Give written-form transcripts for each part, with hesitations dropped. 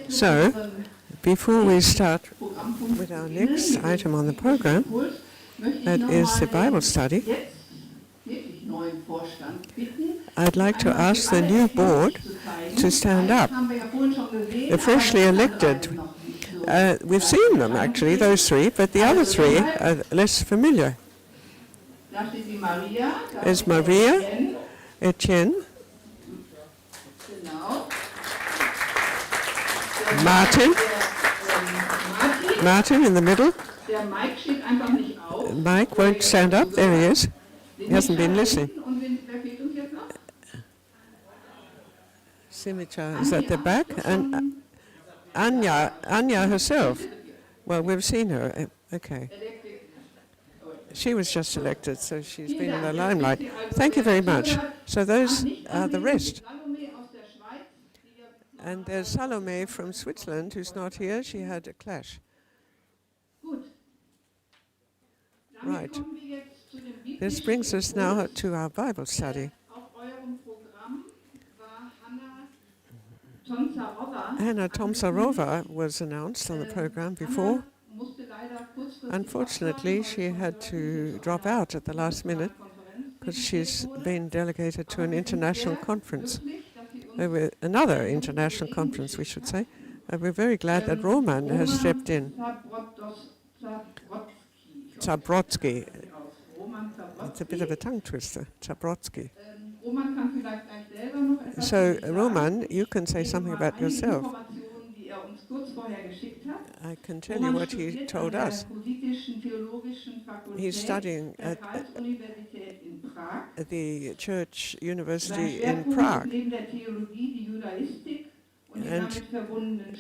So, before we start with our next item on the program, that is the Bible study, I'd like to ask the new board to stand up. They're freshly elected. We've seen them, actually, those three, but the other three are less familiar. There's Maria, Etienne, Martin in the middle. Mike won't stand up. There he is. He hasn't been listening. Simicha is at the back. And Anya herself. Well, we've seen her. Okay. She was just elected, so she's been in the limelight. Thank you very much. So those are the rest. And there's Salome from Switzerland, who's not here. She had a clash. Right. This brings us now to our Bible study. Hannah Tomsarova was announced on the program before. Unfortunately, she had to drop out at the last minute because she's been delegated to an international conference. Another international conference, we should say. We're very glad that Roman has stepped in. Zabrodsky. It's a bit of a tongue twister, Zabrodsky. So, Roman, you can say something about yourself. I can tell you what he told us. He's studying at the Church University in Prague. And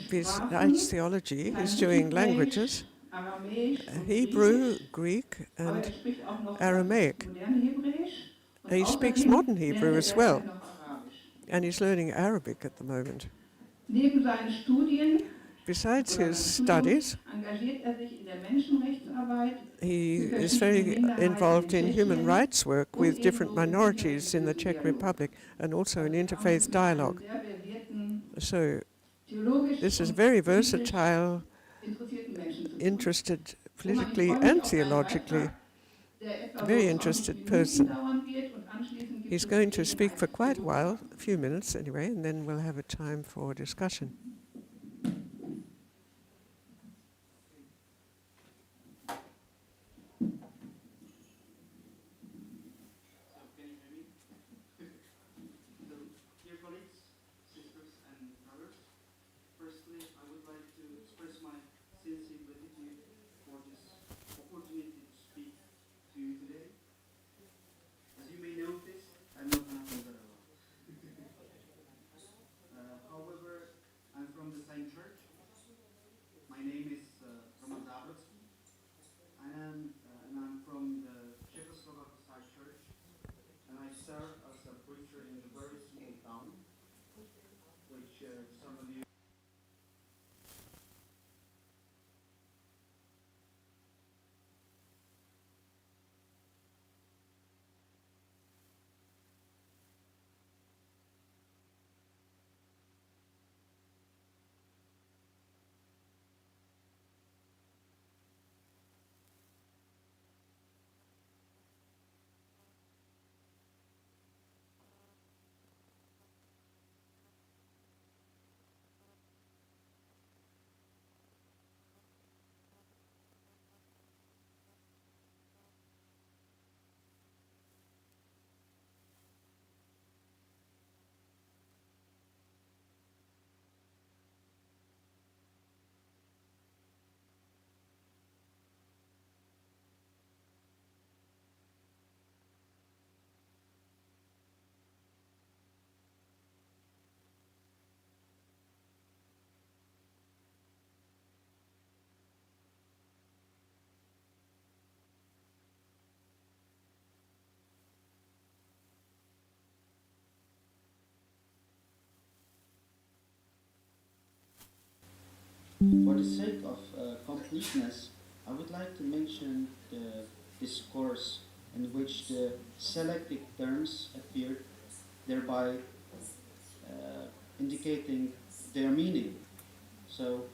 besides theology, he's doing languages, Hebrew, Greek, and Aramaic. He speaks modern Hebrew as well, and he's learning Arabic at the moment. Besides his studies, he is very involved in human rights work with different minorities in the Czech Republic and also in interfaith dialogue. So this is very versatile, interested politically and theologically, very interested person. He's going to speak for quite a while, a few minutes anyway, and then we'll have a time for discussion. For the sake of completeness, I would like to mention the discourse in which the selected terms appeared, thereby indicating their meaning. So,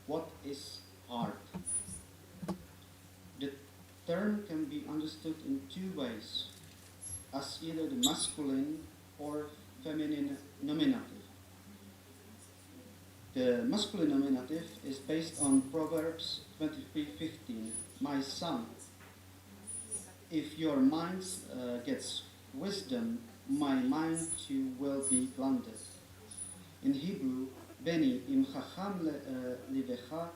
what is heart? The term can be understood in two ways, as either the masculine or feminine nominative. The masculine nominative is based on Proverbs 23:15. My son, if your mind gets wisdom, my mind too will be granted. In Hebrew, Beni im chacham livecha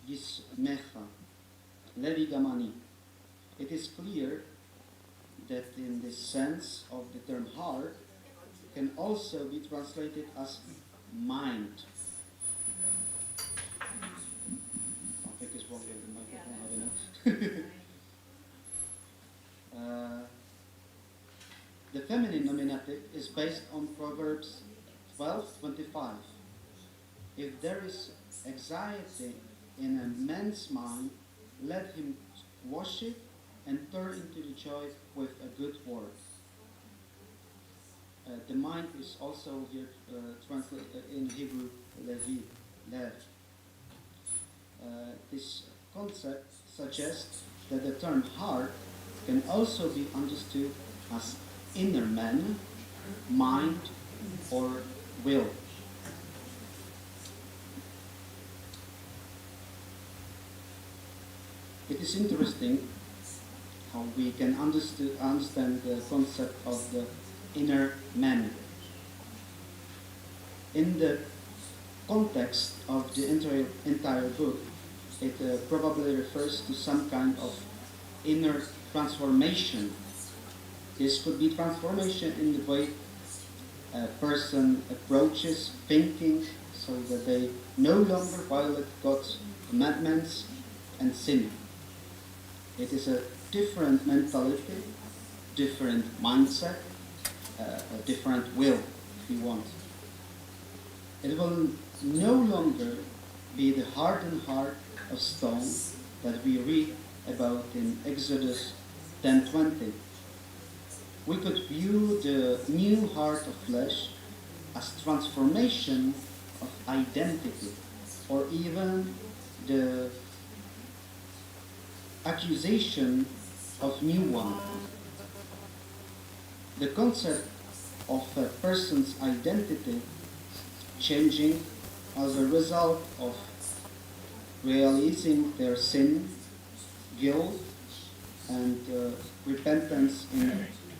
yismecha, levi gamani. It is clear that in the sense of the term heart can also be translated as mind. I think it's wrong with the microphone, I don't know. The feminine nominative is based on Proverbs 12:25. If there is anxiety in a man's mind, let him wash it and turn into the joy with a good word. The mind is also here translated in Hebrew, levi, lev. This concept suggests that the term heart can also be understood as inner man, mind, or will. It is interesting how we can understand the concept of the inner man. In the context of the entire book, it probably refers to some kind of inner transformation. This could be transformation in the way a person approaches thinking, so that they no longer violate God's commandments and sin. It is a different mentality, different mindset, a different will, if you want. It will no longer be the hardened heart of stone that we read about in Exodus 10:20. We could view the new heart of flesh as transformation of identity, or even the accusation of new one. The concept of a person's identity changing as a result of realizing their sin, guilt, and repentance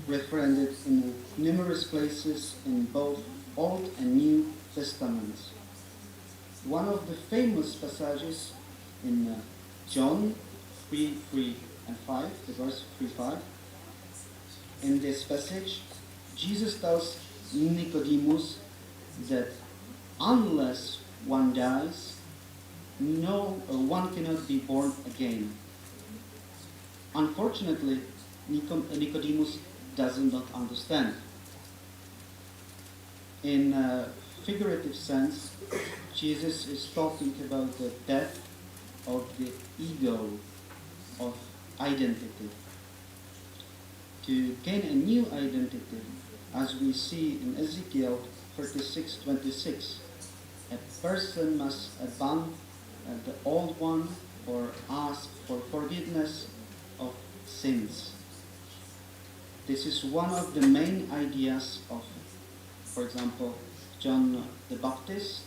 referenced in numerous places in both Old and New Testaments. One of the famous passages in John 3:3 and 5, the verse 3:5. In this passage, Jesus tells Nicodemus that unless one dies, one cannot be born again. Unfortunately, Nicodemus does not understand. In a figurative sense, Jesus is talking about the death of the ego, of identity. To gain a new identity, as we see in Ezekiel 36:26, a person must abandon the old one or ask for forgiveness of sins. This is one of the main ideas of, for example, John the Baptist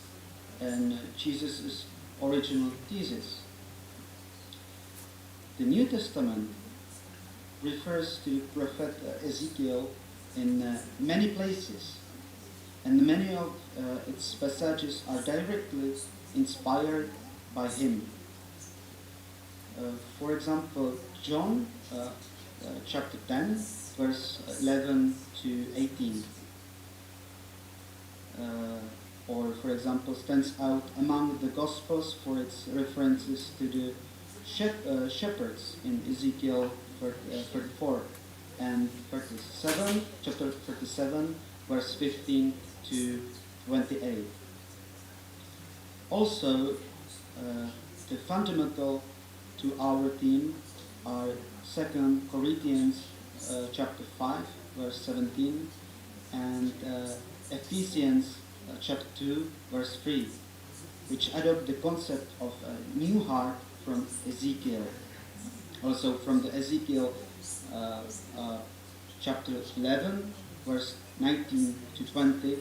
and Jesus' original thesis. The New Testament refers to Prophet Ezekiel in many places, and many of its passages are directly inspired by him. For example, John chapter 10, verse 11 to 18. Or, for example, stands out among the Gospels for its references to the shepherds in Ezekiel 34 and 37, chapter 37, verse 15 to 28. Also, the fundamental to our theme are 2 Corinthians chapter 5, verse 17, and Ephesians chapter 2, verse 3, which adopt the concept of a new heart from Ezekiel. Also from the Ezekiel chapter 11, verse 19 to 20,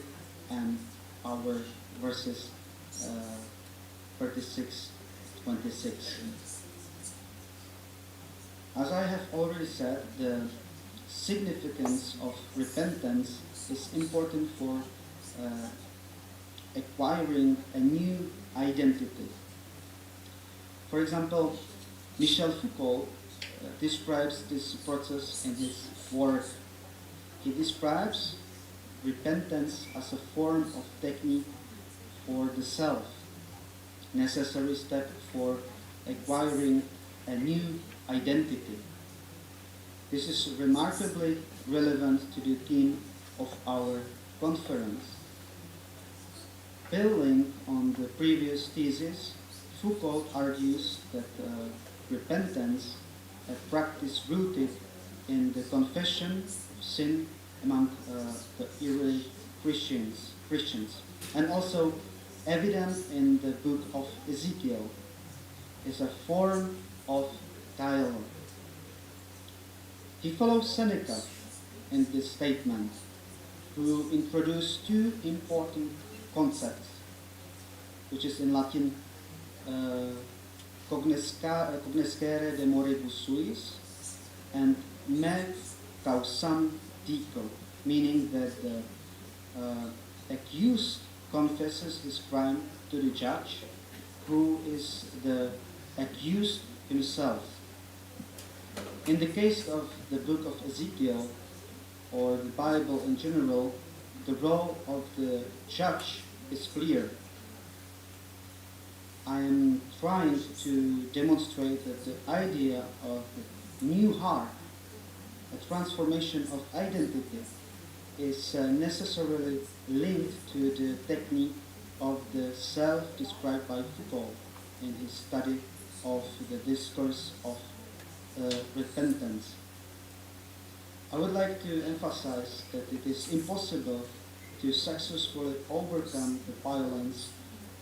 and our verses 36 to 26. As I have already said, the significance of repentance is important for acquiring a new identity. For example, Michel Foucault describes this process in his work. He describes repentance as a form of technique for the self, necessary step for acquiring a new identity. This is remarkably relevant to the theme of our conference. Building on the previous thesis, Foucault argues that repentance, a practice rooted in the confession of sin among the early Christians, and also evident in the book of Ezekiel, is a form of dialogue. He follows Seneca in this statement, who introduced two important concepts, which is in Latin cognoscere de moribus suis and me causam dico, meaning that the accused confesses his crime to the judge, who is the accused himself. In the case of the book of Ezekiel, or the Bible in general, the role of the judge is clear. I am trying to demonstrate that the idea of the new heart, a transformation of identity, is necessarily linked to the technique of the self described by Foucault in his study of the discourse of repentance. I would like to emphasize that it is impossible to successfully overcome the violence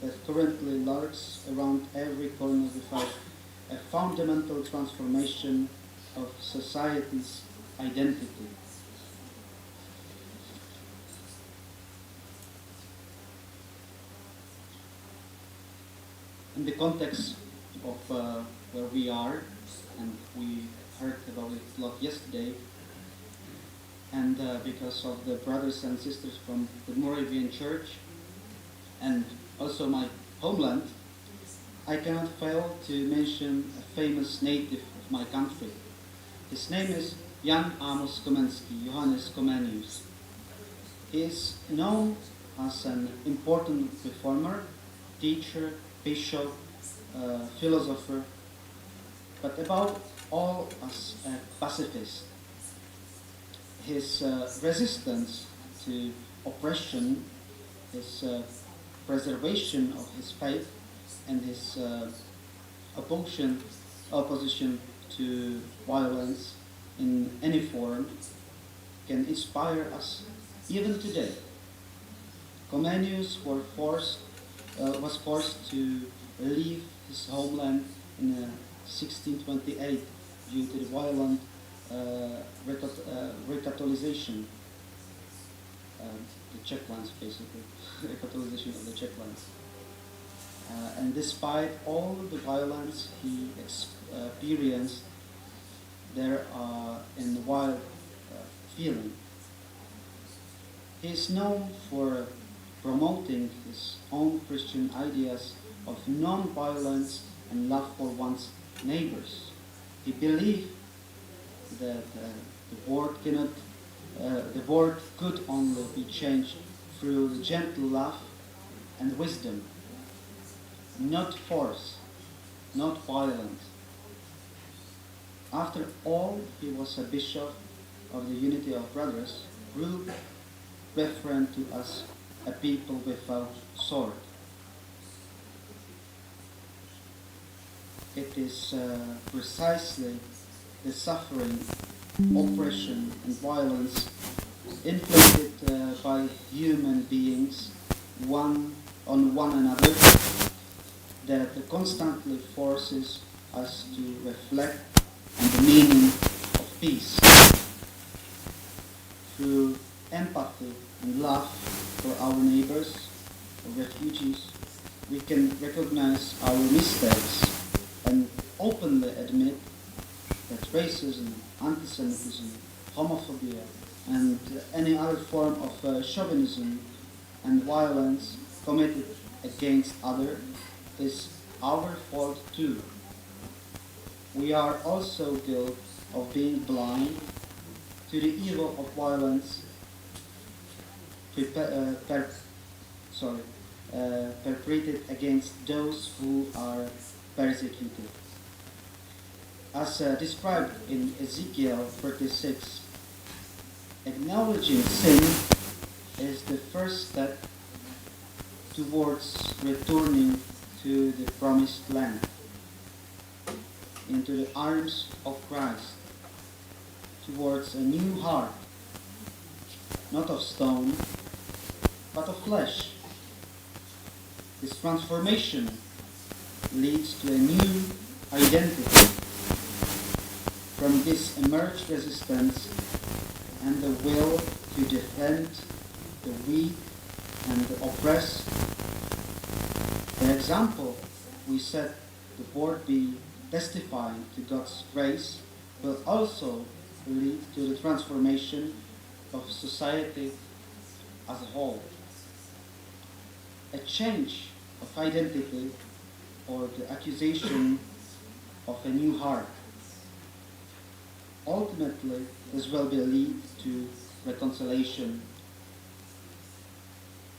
that currently lurks around every corner without a fundamental transformation of society's identity. In the context of where we are, and we heard about it a lot yesterday, and because of the brothers and sisters from the Moravian Church, and also my homeland, I cannot fail to mention a famous native of my country. His name is Jan Amos Komensky, Johannes Comenius. He is known as an important reformer, teacher, bishop, philosopher, but above all as a pacifist. His resistance to oppression, his preservation of his faith, and his opposition to violence in any form can inspire us even today. Comenius was forced to leave his homeland in 1628 due to the violent recatholization, the Czech lands basically, recatholization of the Czech lands. And despite all the violence he experienced there in the wild feeling, he is known for promoting his own Christian ideas of non-violence and love for one's neighbors. He believed that the world could only be changed through gentle love and wisdom, not force, not violence. After all, he was a bishop of the Unity of Brothers, group referred to as a people without sword. It is precisely the suffering, oppression, and violence inflicted by human beings on one another that constantly forces us to reflect on the meaning of peace. Through empathy and love for our neighbors or refugees, we can recognize our mistakes and openly admit that racism, anti-Semitism, homophobia, and any other form of chauvinism and violence committed against others is our fault too. We are also guilty of being blind to the evil of violence perpetrated against those who are persecuted. As described in Ezekiel 36, acknowledging sin is the first step towards returning to the promised land, into the arms of Christ, towards a new heart, not of stone, but of flesh. This transformation leads to a new identity. From this emerged resistance and the will to defend the weak and the oppressed. For example, we said the board be testifying to God's grace will also lead to the transformation of society as a whole. A change of identity or the accusation of a new heart. Ultimately, this will lead to reconciliation.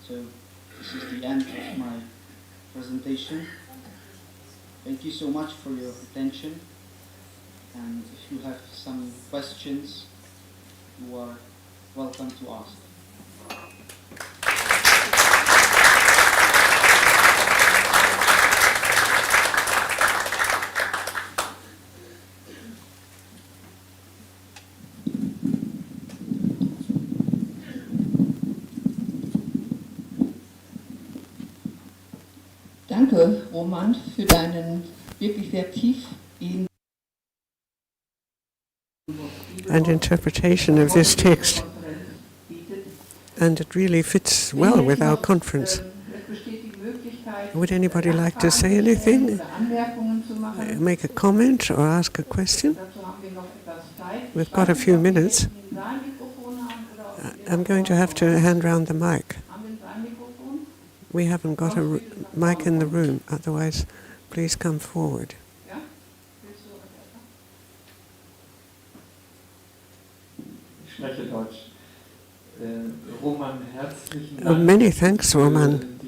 So, this is the end of my presentation. Thank you so much for your attention. And if you have some questions, you are welcome to ask. Danke, Roman, für deinen wirklich sehr tiefgehenden and interpretation of this text. And it really fits well with our conference. Would anybody like to say anything? Make a comment or ask a question? We've got a few minutes. I'm going to have to hand round the mic. We haven't got a mic in the room, otherwise please come forward. Many thanks, Roman,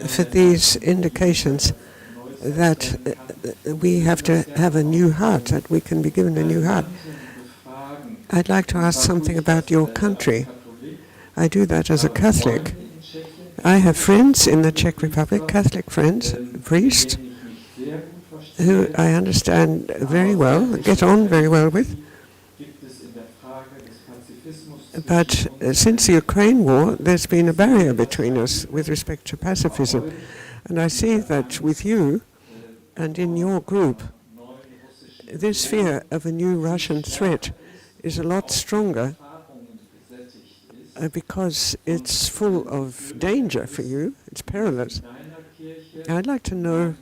for these indications that we have to have a new heart, that we can be given a new heart. I'd like to ask something about your country. I do that as a Catholic. I have friends in the Czech Republic, Catholic friends, priests, who I understand very well, get on very well with. But since the Ukraine war, there's been a barrier between us with respect to pacifism. And I see that with you and in your group, this fear of a new Russian threat is a lot stronger because it's full of danger for you, it's perilous. I'd like to know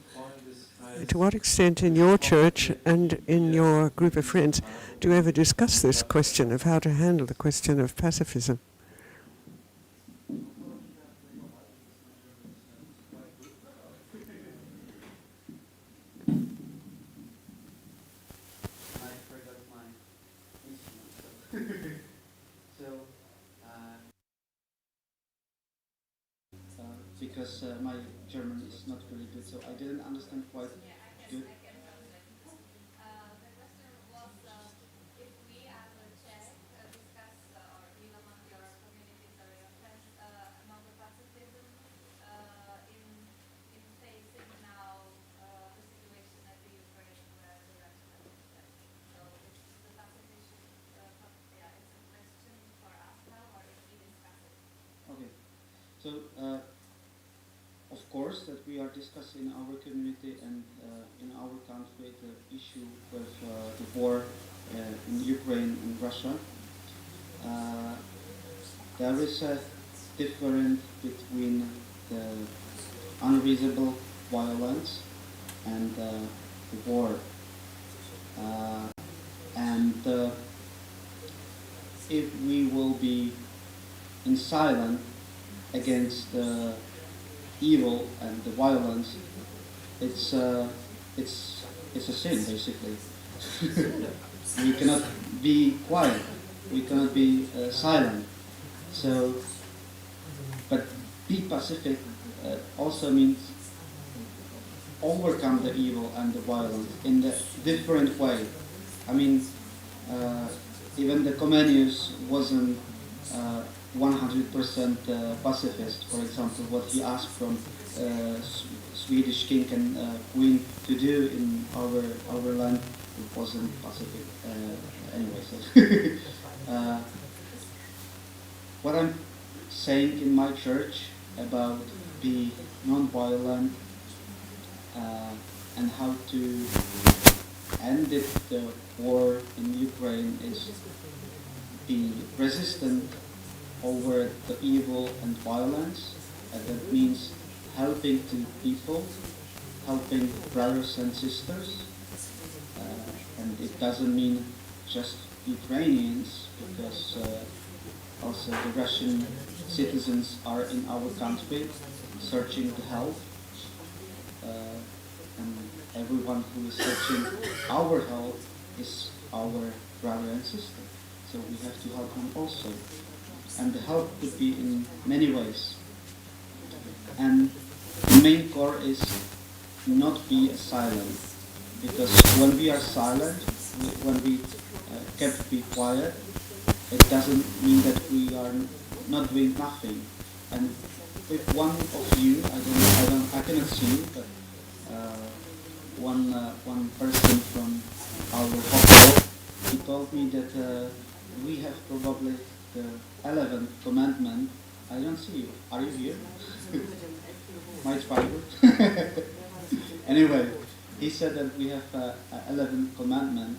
to what extent in your church and in your group of friends do you ever discuss this question of how to handle the question of pacifism? Because my German is not really good, so I didn't understand quite good. So, of course, that we are discussing our community and in our country the issue with the war in Ukraine and Russia. There is a difference between the unreasonable violence and the war. If we will be in silence against the evil and the violence, it's a sin, basically. We cannot be quiet. We cannot be silent. So, but be pacific also means overcome the evil and the violence in a different way. I mean, even the Comenius wasn't 100% pacifist. For example, what he asked from Swedish king and queen to do in our land, it wasn't pacific. Anyway, so what I'm saying in my church about be non-violent and how to end the war in Ukraine is be resistant over the evil and violence, and that means helping to people, helping brothers and sisters, and it doesn't mean just Ukrainians, because also the Russian citizens are in our country searching the help, and everyone who is searching our help is our brother and sister. So we have to help them also. And the help could be in many ways. And the main core is not be silent. Because when we are silent, when we kept be quiet, it doesn't mean that we are not doing nothing. And if one of you, I cannot see you, but one person from our hospital, he told me that we have probably the 11th commandment. I don't see you. Are you here? My Bible. Anyway, he said that we have 11th commandment.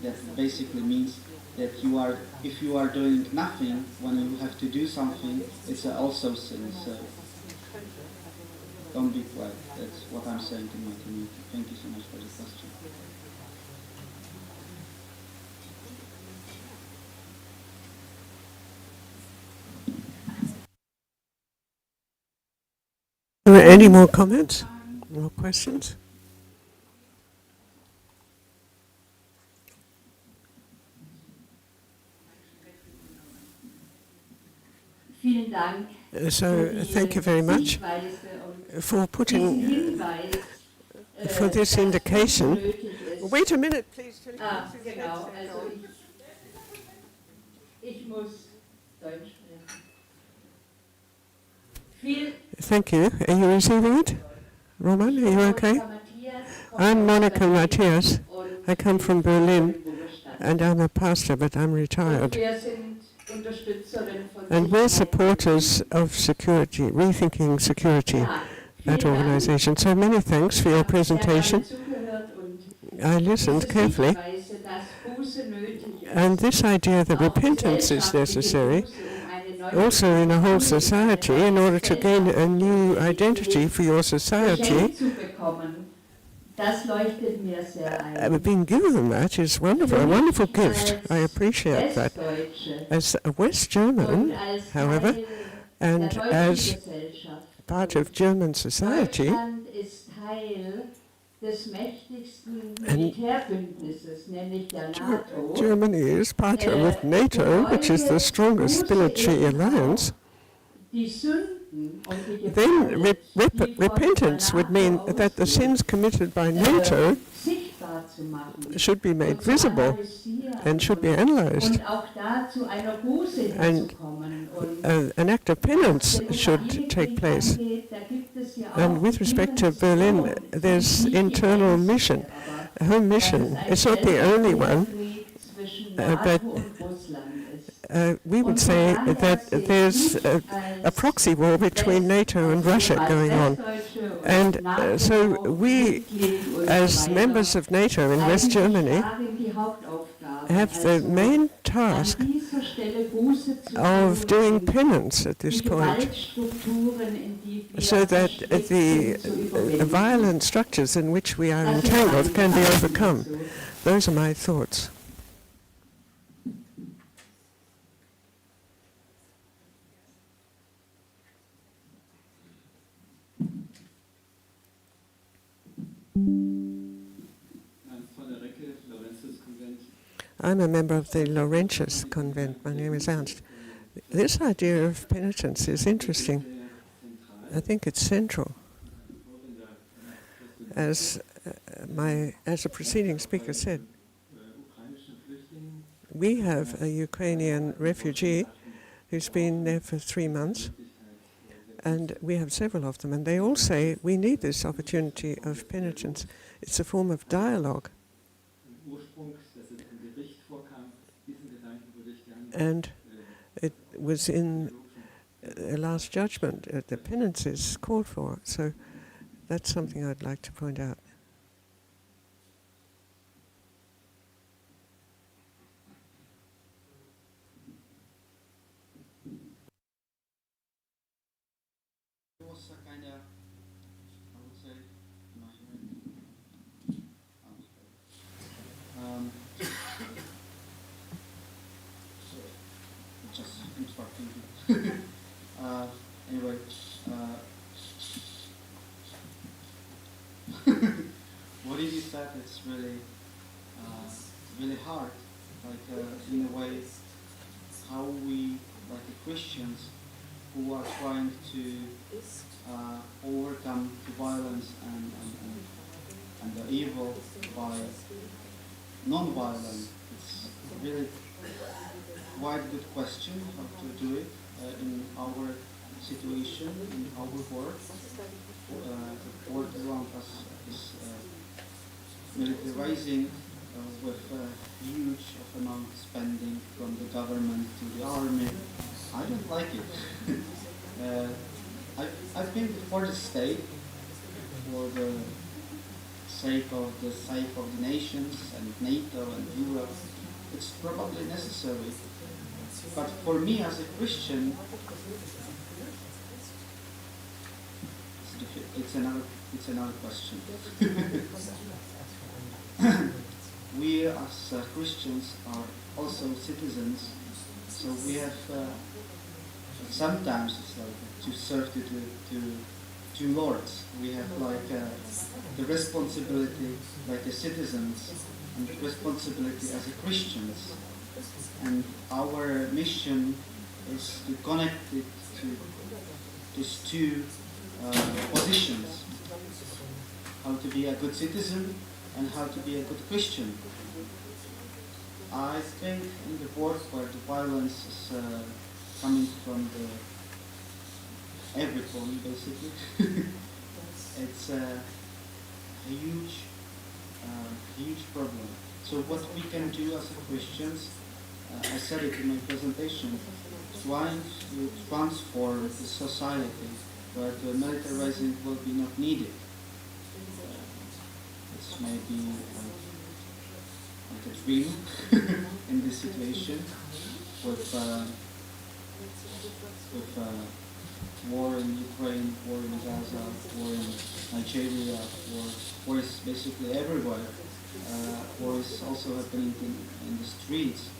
That basically means that if you are doing nothing when you have to do something, it's also sin. So don't be quiet. That's what I'm saying to my community. Thank you so much for the question. Any more comments? More questions? So thank you very much for putting for this indication. Wait a minute, please. Thank you. Are you receiving it? Roman, are you okay? I'm Monica Matthias. I come from Berlin, and I'm a pastor, but I'm retired. And we're supporters of security, rethinking security, that organization. So many thanks for your presentation. I listened carefully. And this idea that repentance is necessary, also in a whole society, in order to gain a new identity for your society, being given that is wonderful, a wonderful gift. I appreciate that. As a West German, however, and as part of German society, and Germany is part of NATO, which is the strongest military alliance, then repentance would mean that the sins committed by NATO should be made visible and should be analyzed. And an act of penance should take place. And with respect to Berlin, there's internal mission, a home mission. It's not the only one, but we would say that there's a proxy war between NATO and Russia going on. And so we, as members of NATO in West Germany, have the main task of doing penance at this point, so that the violent structures in which we are entangled can be overcome. Those are my thoughts. I'm a member of the Laurentius Convent. My name is Ernst. This idea of penitence is interesting. I think it's central. As a preceding speaker said, we have a Ukrainian refugee who's been there for 3 months, and we have several of them, and they all say we need this opportunity of penitence. It's a form of dialogue. And it was in the last judgment, the penance is called for. So that's something I'd like to point out. It was a kind of, I would say, just interrupting you. Anyway, what did you said? It's really, really hard. Like in a way, how we, like the Christians, who are trying to overcome the violence and the evil by non-violence. It's really quite a good question how to do it in our situation, in our work. The world around us is militarizing with huge of amount spending from the government to the army. I don't like it. I've been for the state, for the sake of the nations and NATO and Europe. It's probably necessary. But for me as a Christian, it's another question. We as Christians are also citizens, so we have sometimes it's like to serve to two lords. We have like the responsibility like the citizens and the responsibility as a Christians. And our mission is to connect it to these two positions, how to be a good citizen and how to be a good Christian. I think in the world where the violence is coming from every corner, basically, it's a huge problem. So what we can do as Christians, I said it in my presentation, trying to transform the society where the militarizing will be not needed. It's maybe like a dream in this situation with war in Ukraine, war in Gaza, war in Nigeria, war is basically everywhere. War is also happening in the streets.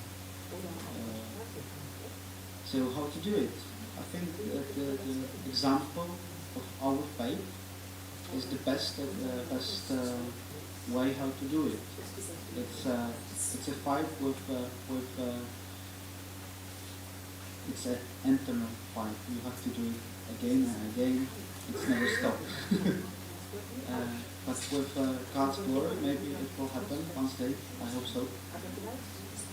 So how to do it? I think that the example of our faith is the best way how to do it. It's a fight with it's an internal fight. You have to do it again and again. It's never stopped. But with God's glory, maybe it will happen one day. I hope so.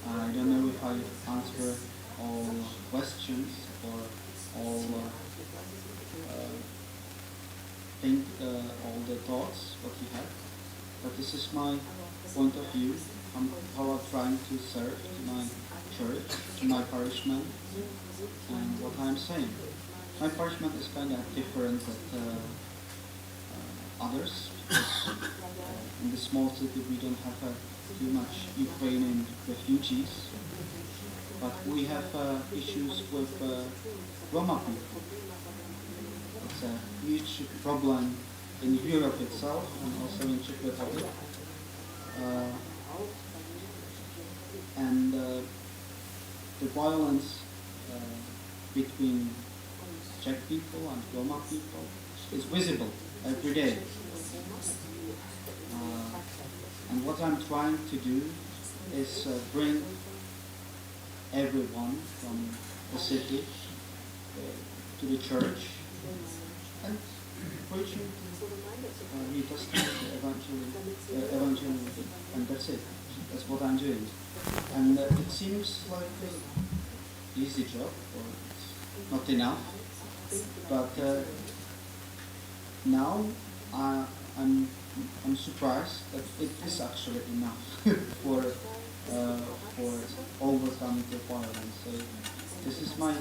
I don't know if I answer all questions or all all the thoughts what you have. But this is my point of view, how I'm trying to serve to my church, to my parishman, and what I'm saying. My parishman is kind of different than others. Because, in the small city we don't have too much Ukrainian refugees, but we have issues with Roma people. It's a huge problem in Europe itself and also in Czech Republic. And the violence between Czech people and Roma people is visible every day. And what I'm trying to do is bring everyone from the city to the church and preaching New Testament evangelism, and that's it. That's what I'm doing. And it seems like an easy job, or it's not enough. But now I'm surprised that it is actually enough for overcoming the violence. So this is my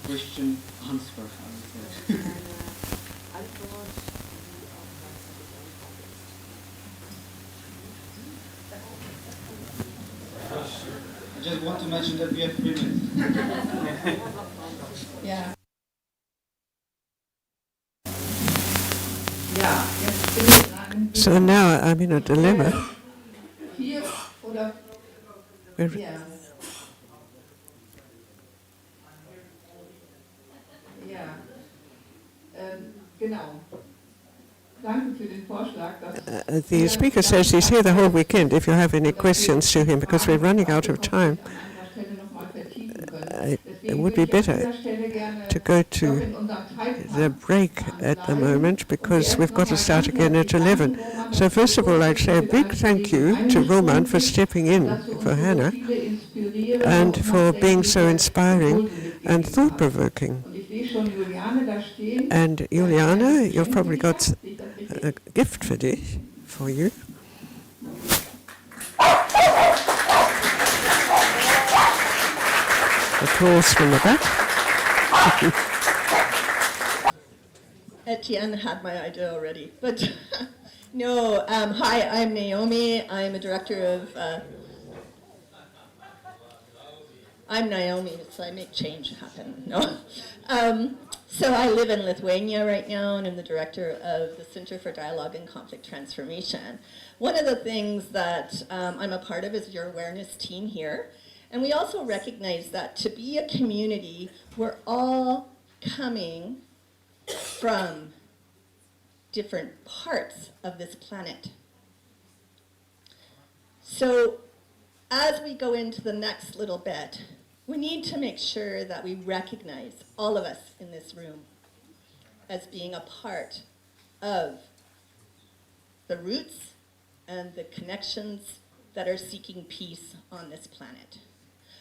Christian answer, I would say. I just want to mention that we have 3 minutes. Yeah. So now I'm in a dilemma. Hier oder Where- ja. Ja. Genau. Danke für den Vorschlag, dass The speaker says he's here the whole weekend if you have any questions to him, because we're running out of time. It would be better to go to the break at the moment, because we've got to start again at 11. So first of all, I'd say a big thank you to Roman for stepping in for Hannah and for being so inspiring and thought-provoking. And Juliana, you've probably got a gift for you. Applause from the back. Etienne had my idea already, but no. Hi, I'm Naomi. I'm a director of. I'm Naomi, so I make change happen. No, so I live in Lithuania right now, and I'm the director of the Center for Dialogue and Conflict Transformation. One of the things that I'm a part of is your awareness team here. And we also recognize that to be a community, we're all coming from different parts of this planet. So as we go into the next little bit, we need to make sure that we recognize all of us in this room as being a part of the roots and the connections that are seeking peace on this planet.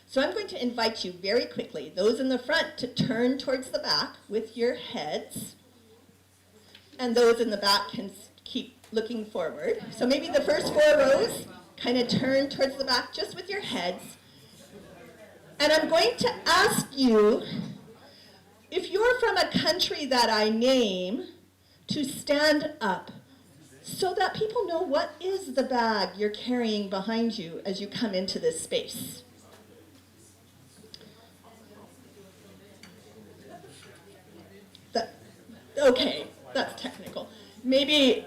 So I'm going to invite you very quickly, those in the front, to turn towards the back with your heads. And those in the back can keep looking forward. So maybe the first 4 rows, kind of turn towards the back just with your heads. And I'm going to ask you, if you're from a country that I name, to stand up so that people know what is the bag you're carrying behind you as you come into this space. Okay, that's technical. Maybe,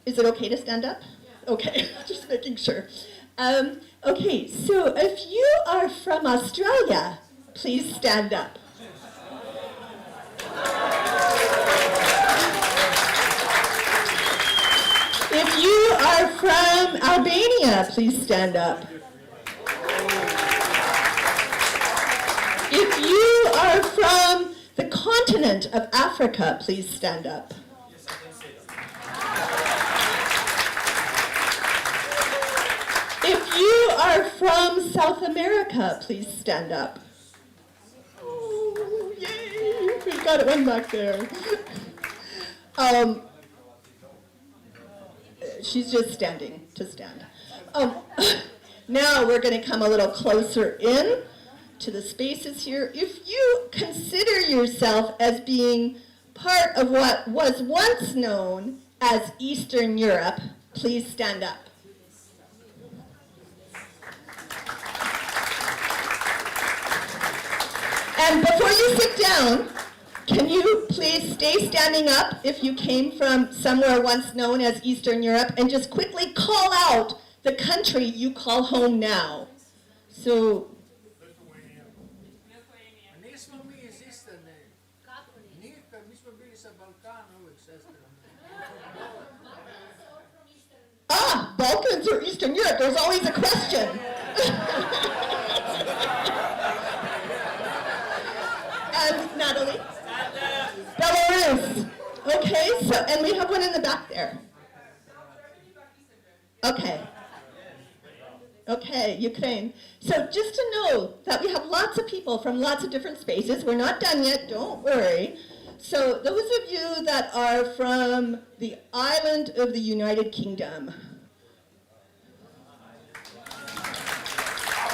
is it okay to stand up? Okay, just making sure. Okay, so if you are from Australia, please stand up. If you are from Albania, please stand up. If you are from the continent of Africa, please stand up. If you are from South America, please stand up. Oh, yay! We got one back there. She's just standing to stand. Now we're going to come a little closer in to the spaces here. If you consider yourself as being part of what was once known as Eastern Europe, please stand up. And before you sit down, can you please stay standing up if you came from somewhere once known as Eastern Europe, and just quickly call out the country you call home now. So, Balkans or Eastern Europe, there's always a question. And Natalie? Belarus. Okay, so, and we have one in the back there. Okay. Okay, Ukraine. So just to know that we have lots of people from lots of different spaces. We're not done yet, don't worry. So those of you that are from the island of the United Kingdom.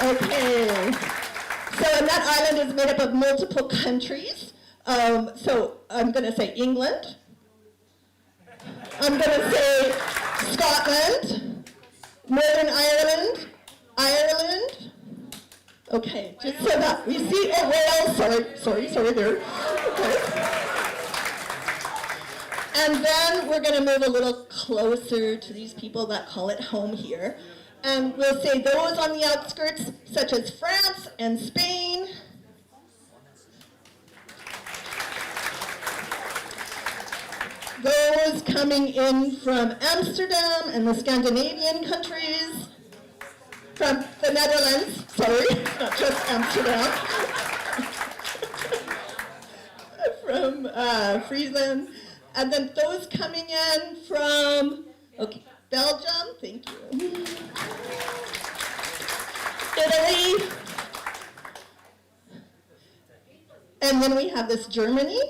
Okay. So and that island is made up of multiple countries. So I'm going to say England. I'm going to say Scotland, Northern Ireland, Ireland. Okay, just so that we see, oh, Wales, sorry, there. Okay. And then we're going to move a little closer to these people that call it home here. And we'll say those on the outskirts, such as France and Spain. Those coming in from Amsterdam and the Scandinavian countries. From the Netherlands, sorry, not just Amsterdam. From Friesland. And then those coming in from, okay, Belgium, thank you. Italy. And then we have this Germany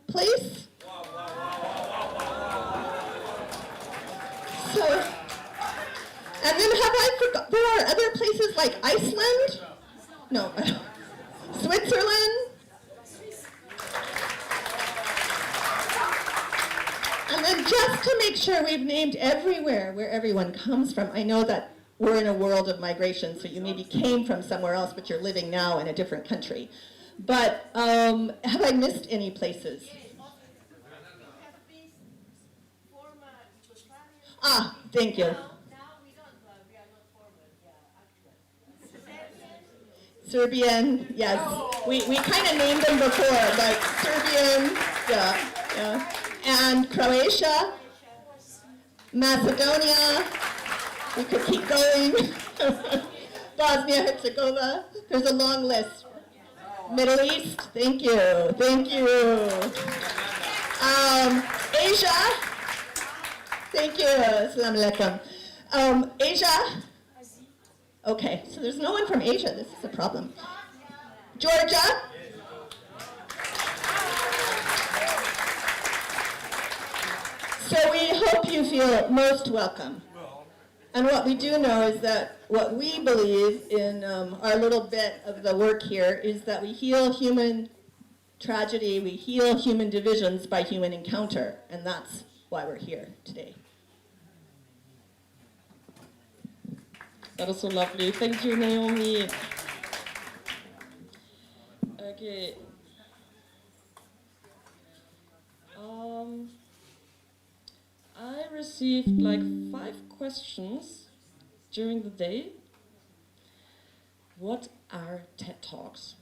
place. So, and then have I forgot, there are other places like Iceland? No, Switzerland? And then just to make sure we've named everywhere where everyone comes from. I know that we're in a world of migration, so you maybe came from somewhere else, but you're living now in a different country. But have I missed any places? Ah, thank you. Serbian, yes. We kind of named them before, but Serbian, yeah. And Croatia, Macedonia, we could keep going. Bosnia-Herzegovina, there's a long list. Middle East, thank you. Asia, thank you. Assalamu alaikum. Asia. Okay, so there's no one from Asia. This is a problem. Georgia. So we hope you feel most welcome. And what we do know is that what we believe in our little bit of the work here is that we heal human tragedy, we heal human divisions by human encounter. And that's why we're here today. That is so lovely. Thank you, Naomi. Okay. I received like 5 questions during the day. What are TED Talks?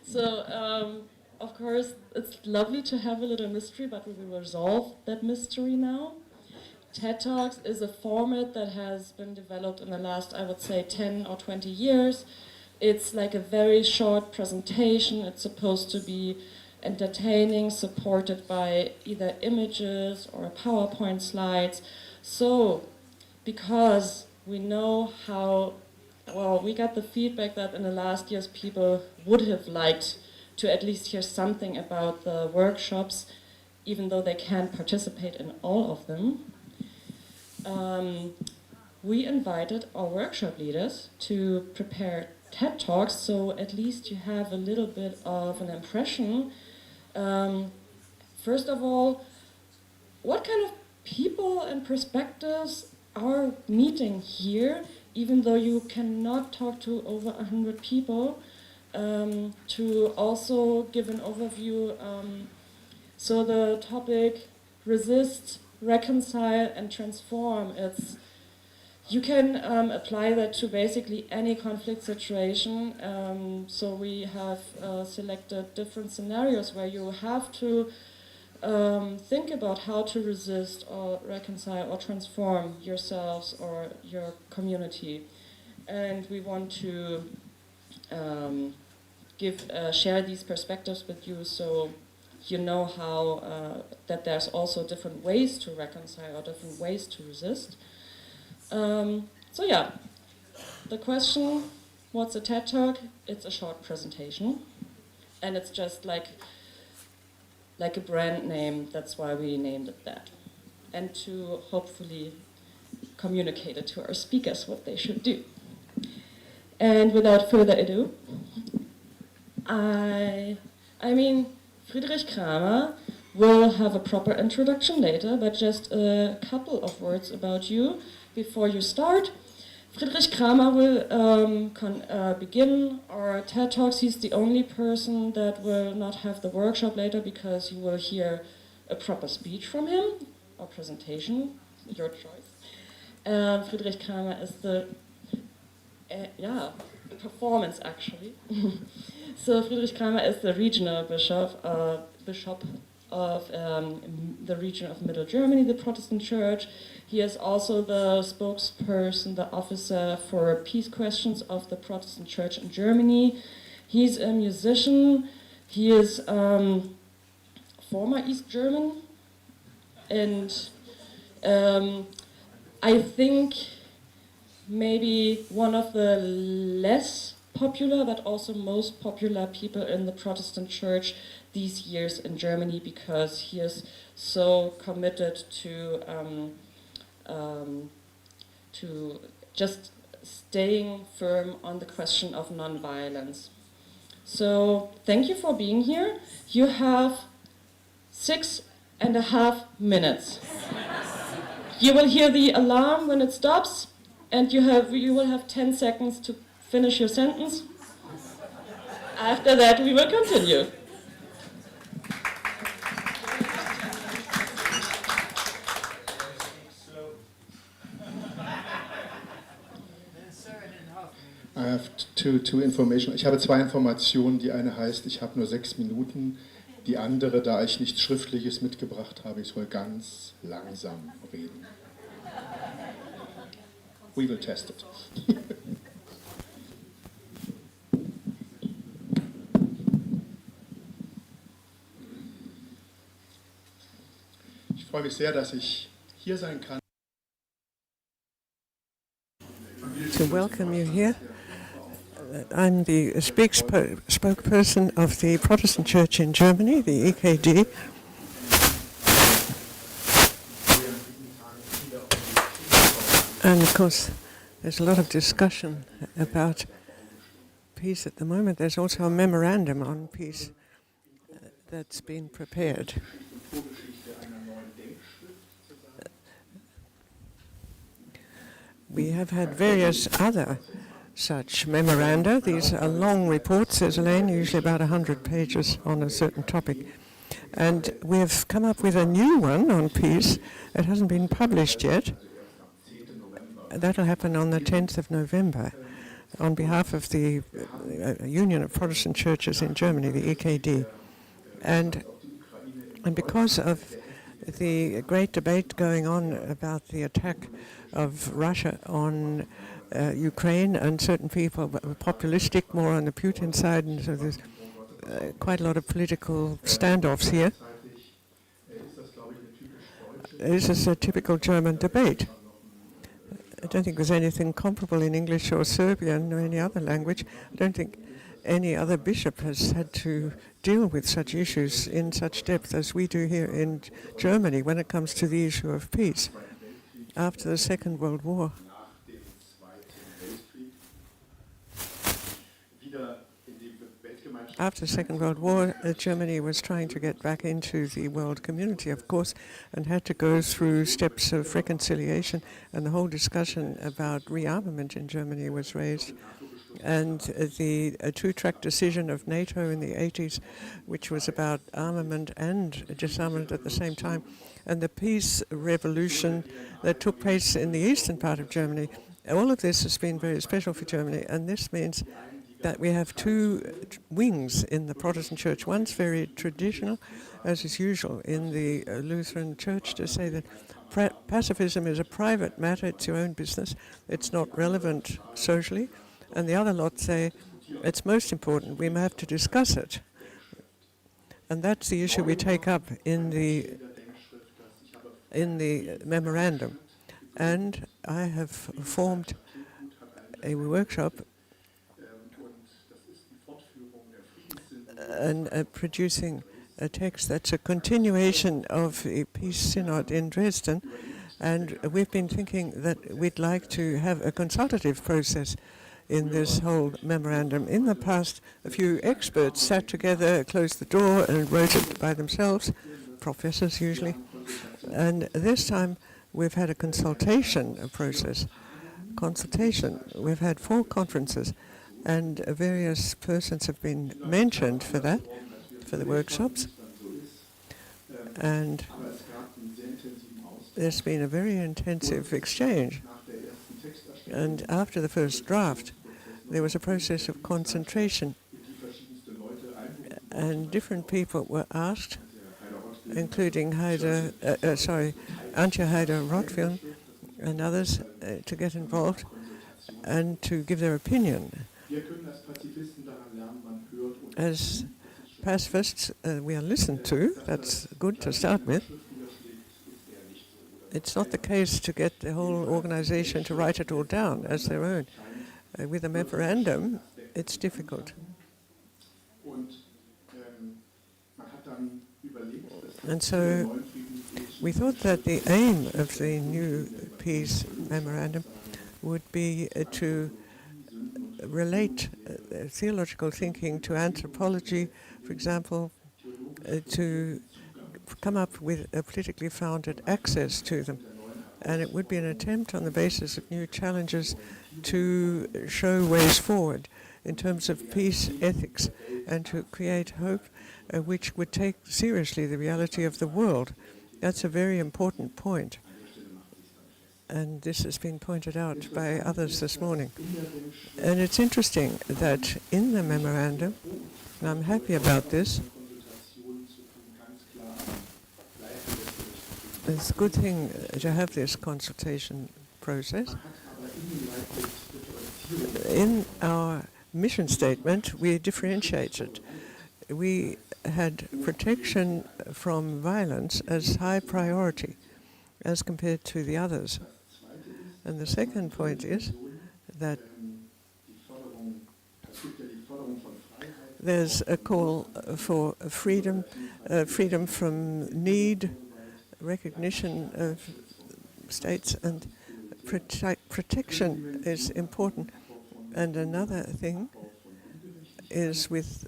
So, of course, it's lovely to have a little mystery, but we will resolve that mystery now. TED Talks is a format that has been developed in the last, I would say, 10 or 20 years. It's like a very short presentation. It's supposed to be entertaining, supported by either images or PowerPoint slides. So, because we know how, well, we got the feedback that in the last years people would have liked to at least hear something about the workshops, even though they can't participate in all of them. we invited our workshop leaders to prepare TED Talks, so at least you have a little bit of an impression. First of all, what kind of people and perspectives are meeting here, even though you cannot talk to over 100 people, to also give an overview. So the topic, resist, reconcile, and transform, you can apply that to basically any conflict situation. So we have selected different scenarios where you have to think about how to resist or reconcile or transform yourselves or your community. And we want to share these perspectives with you, so you know how that there's also different ways to reconcile or different ways to resist. So yeah, the question, what's a TED Talk? It's a short presentation, and it's just like a brand name. That's why we named it that, and to hopefully communicate it to our speakers what they should do. And without further ado, I mean, Friedrich Kramer will have a proper introduction later, but just a couple of words about you before you start. Friedrich Kramer will begin our TED Talks. He's the only person that will not have the workshop later, because you will hear a proper speech from him, or presentation, your choice. Friedrich Kramer is the performance actually. So Friedrich Kramer is the regional bishop of the region of Middle Germany, the Protestant Church. He is also the spokesperson, the officer for peace questions of the Protestant Church in Germany. He's a musician. He is former East German, and I think maybe one of the less popular but also most popular people in the Protestant Church these years in Germany, because he is so committed to just staying firm on the question of non-violence. So thank you for being here. You have 6.5 minutes. You will hear the alarm when it stops, and you will have 10 seconds to finish your sentence. After that, we will continue. I have two information. Ich habe zwei Informationen. Die eine heißt, ich habe nur 6 Minuten. Die andere, da ich nichts Schriftliches mitgebracht habe, ich soll ganz langsam reden. We will test it. Ich freue mich sehr, dass ich hier sein kann. To welcome you here. I'm the spokesperson of the Protestant Church in Germany, the EKD. And of course, there's a lot of discussion about peace at the moment. There's also a memorandum on peace that's been prepared. We have had various other such memoranda. These are long reports, says Elaine, usually about 100 pages on a certain topic. And we've come up with a new one on peace. It hasn't been published yet. That'll happen on the 10th of November on behalf of the Union of Protestant Churches in Germany, the EKD. And because of the great debate going on about the attack of Russia on Ukraine, and certain people were populistic, more on the Putin side, and so there's quite a lot of political standoffs here. This is a typical German debate. I don't think there's anything comparable in English or Serbian or any other language. I don't think any other bishop has had to deal with such issues in such depth as we do here in Germany when it comes to the issue of peace. after the Second World War. After the Second World War, Germany was trying to get back into the world community, of course, and had to go through steps of reconciliation, and the whole discussion about rearmament in Germany was raised. And the two-track decision of NATO in the 80s, which was about armament and disarmament at the same time, and the peace revolution that took place in the eastern part of Germany, all of this has been very special for Germany, and this means that we have two wings in the Protestant Church. One's very traditional, as is usual in the Lutheran Church, to say that pacifism is a private matter, it's your own business, it's not relevant socially. And the other lot say it's most important, we have to discuss it. And that's the issue we take up in the memorandum. And I have formed a workshop and producing a text that's a continuation of the Peace Synod in Dresden. And we've been thinking that we'd like to have a consultative process in this whole memorandum. In the past, a few experts sat together, closed the door, and wrote it by themselves, professors usually. And this time, we've had a consultation process. We've had 4 conferences, and various persons have been mentioned for that, for the workshops. And there's been a very intensive exchange. And after the first draft, there was a process of concentration. And different people were asked, including Antje Heider-Rottwilm and others, to get involved and to give their opinion. As pacifists, we are listened to. That's good to start with. It's not the case to get the whole organization to write it all down as their own. With a memorandum, it's difficult. And so we thought that the aim of the new peace memorandum would be to relate theological thinking to anthropology, for example, to come up with a politically founded access to them. And it would be an attempt on the basis of new challenges to show ways forward in terms of peace ethics and to create hope which would take seriously the reality of the world. That's a very important point. And this has been pointed out by others this morning. And it's interesting that in the memorandum, and I'm happy about this, it's a good thing to have this consultation process. In our mission statement, we differentiated. We had protection from violence as high priority as compared to the others. And the second point is that there's a call for freedom, freedom from need, recognition of states, and protection is important. And another thing is with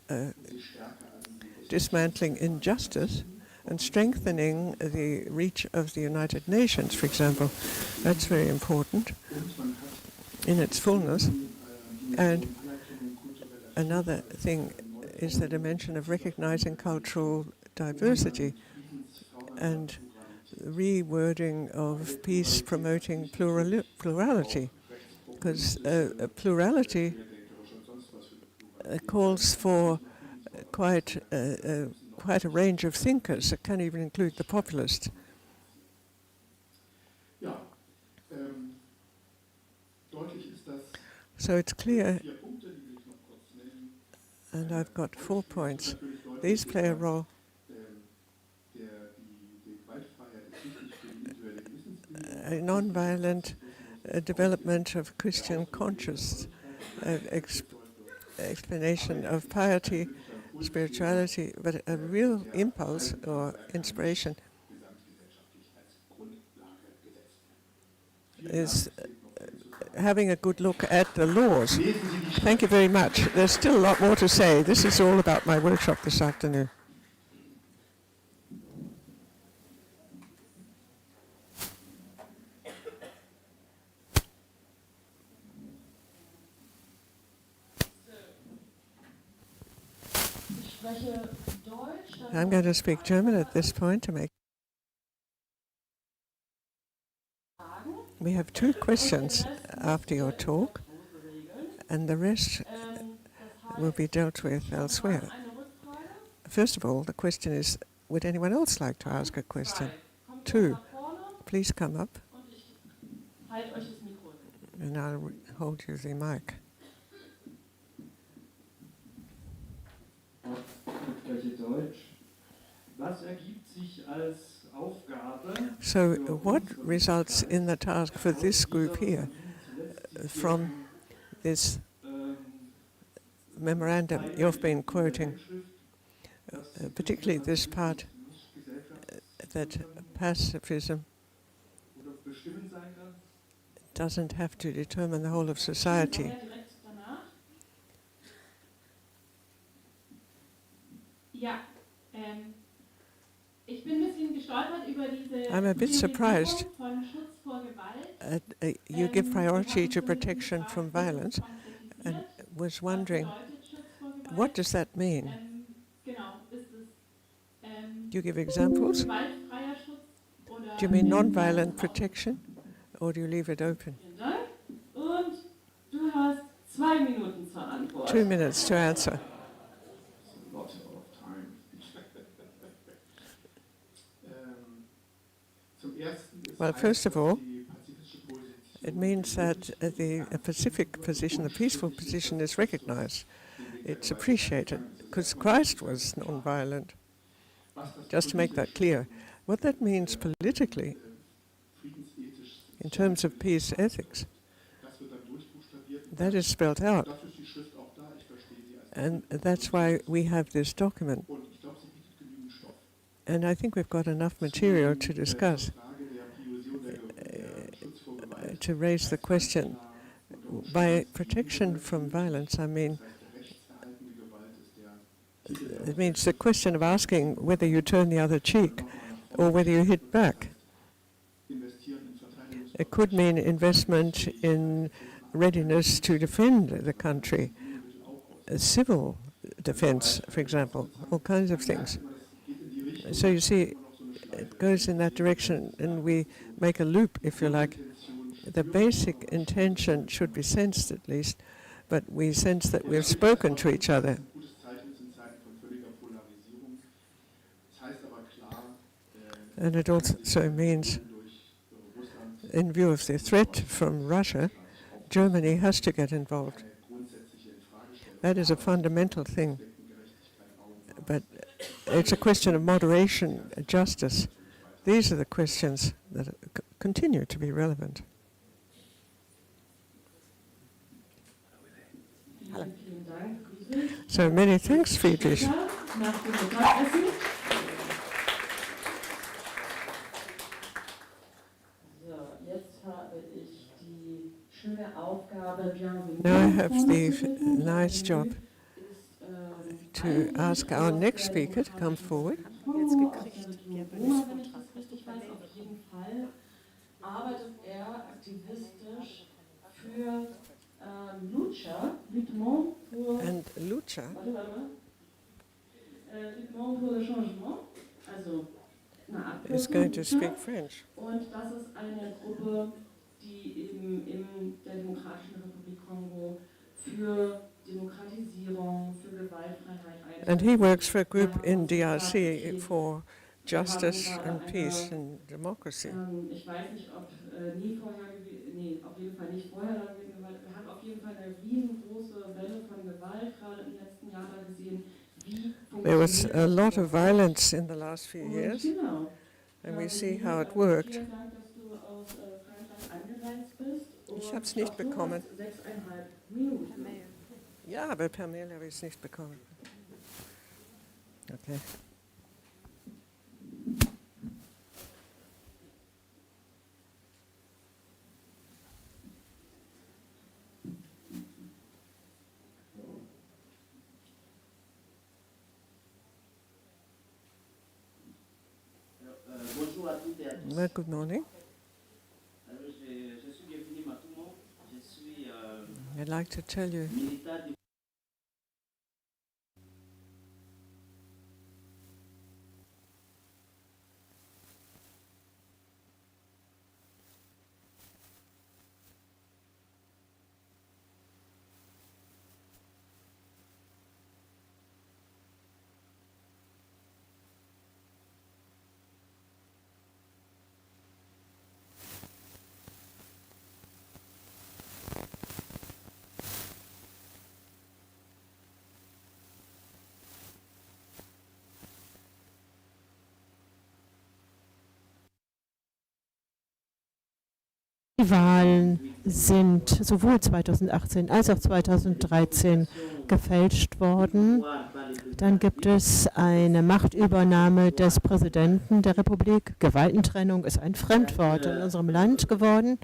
dismantling injustice and strengthening the reach of the United Nations, for example. That's very important in its fullness. And another thing is the dimension of recognizing cultural diversity and rewording of peace promoting plurality, because plurality calls for quite a range of thinkers. It can even include the populists. So it's clear, and I've got 4 points. These play a role. A non-violent development of Christian conscience, explanation of piety, spirituality, but a real impulse or inspiration is having a good look at the laws. Thank you very much. There's still a lot more to say. This is all about my workshop this afternoon. I'm going to speak German at this point to make. We have 2 questions after your talk, and the rest will be dealt with elsewhere. First of all, the question is, would anyone else like to ask a question? 2, please come up, and I'll hold you the mic. So what results in the task for this group here from this memorandum you've been quoting, particularly this part that pacifism doesn't have to determine the whole of society? I'm a bit surprised you give priority to protection from violence, and was wondering, what does that mean? Do you give examples? Do you mean non-violent protection, or do you leave it open? 2 minutes to answer. Well, first of all, it means that the pacific position, the peaceful position, is recognized. It's appreciated, because Christ was non-violent. Just to make that clear. What that means politically, in terms of peace ethics, that is spelled out. And that's why we have this document. And I think we've got enough material to discuss, to raise the question. By protection from violence, I mean, it means the question of asking whether you turn the other cheek or whether you hit back. It could mean investment in readiness to defend the country, civil defense, for example, all kinds of things. So you see, it goes in that direction, and we make a loop, if you like. The basic intention should be sensed at least, but we sense that we've spoken to each other. And it also means, in view of the threat from Russia, Germany has to get involved. That is a fundamental thing. But it's a question of moderation, justice. These are the questions that continue to be relevant. Hello. So many thanks, Friedrich. Now I have the nice job to ask our next speaker to come forward. And Lucha is going to speak French. Die eben in der Demokratischen Republik Kongo für Demokratisierung, für Gewaltfreiheit einsetzt. And he works for a group in DRC for justice and peace and democracy. Ich weiß nicht, ob nie vorher, auf jeden Fall nicht vorher gewesen. Wir haben auf jeden Fall eine riesengroße Welle von Gewalt gerade im letzten Jahr da gesehen. There was a lot of violence in the last few years, and we see how it worked. Ich habe es nicht bekommen. Ja, aber per Mail habe ich es nicht bekommen. Okay. Well, good morning. I'd like to tell you Die Wahlen sind sowohl 2018 als auch 2013 gefälscht worden. Dann gibt es eine Machtübernahme des Präsidenten der Republik. Gewaltentrennung ist ein Fremdwort in unserem Land geworden.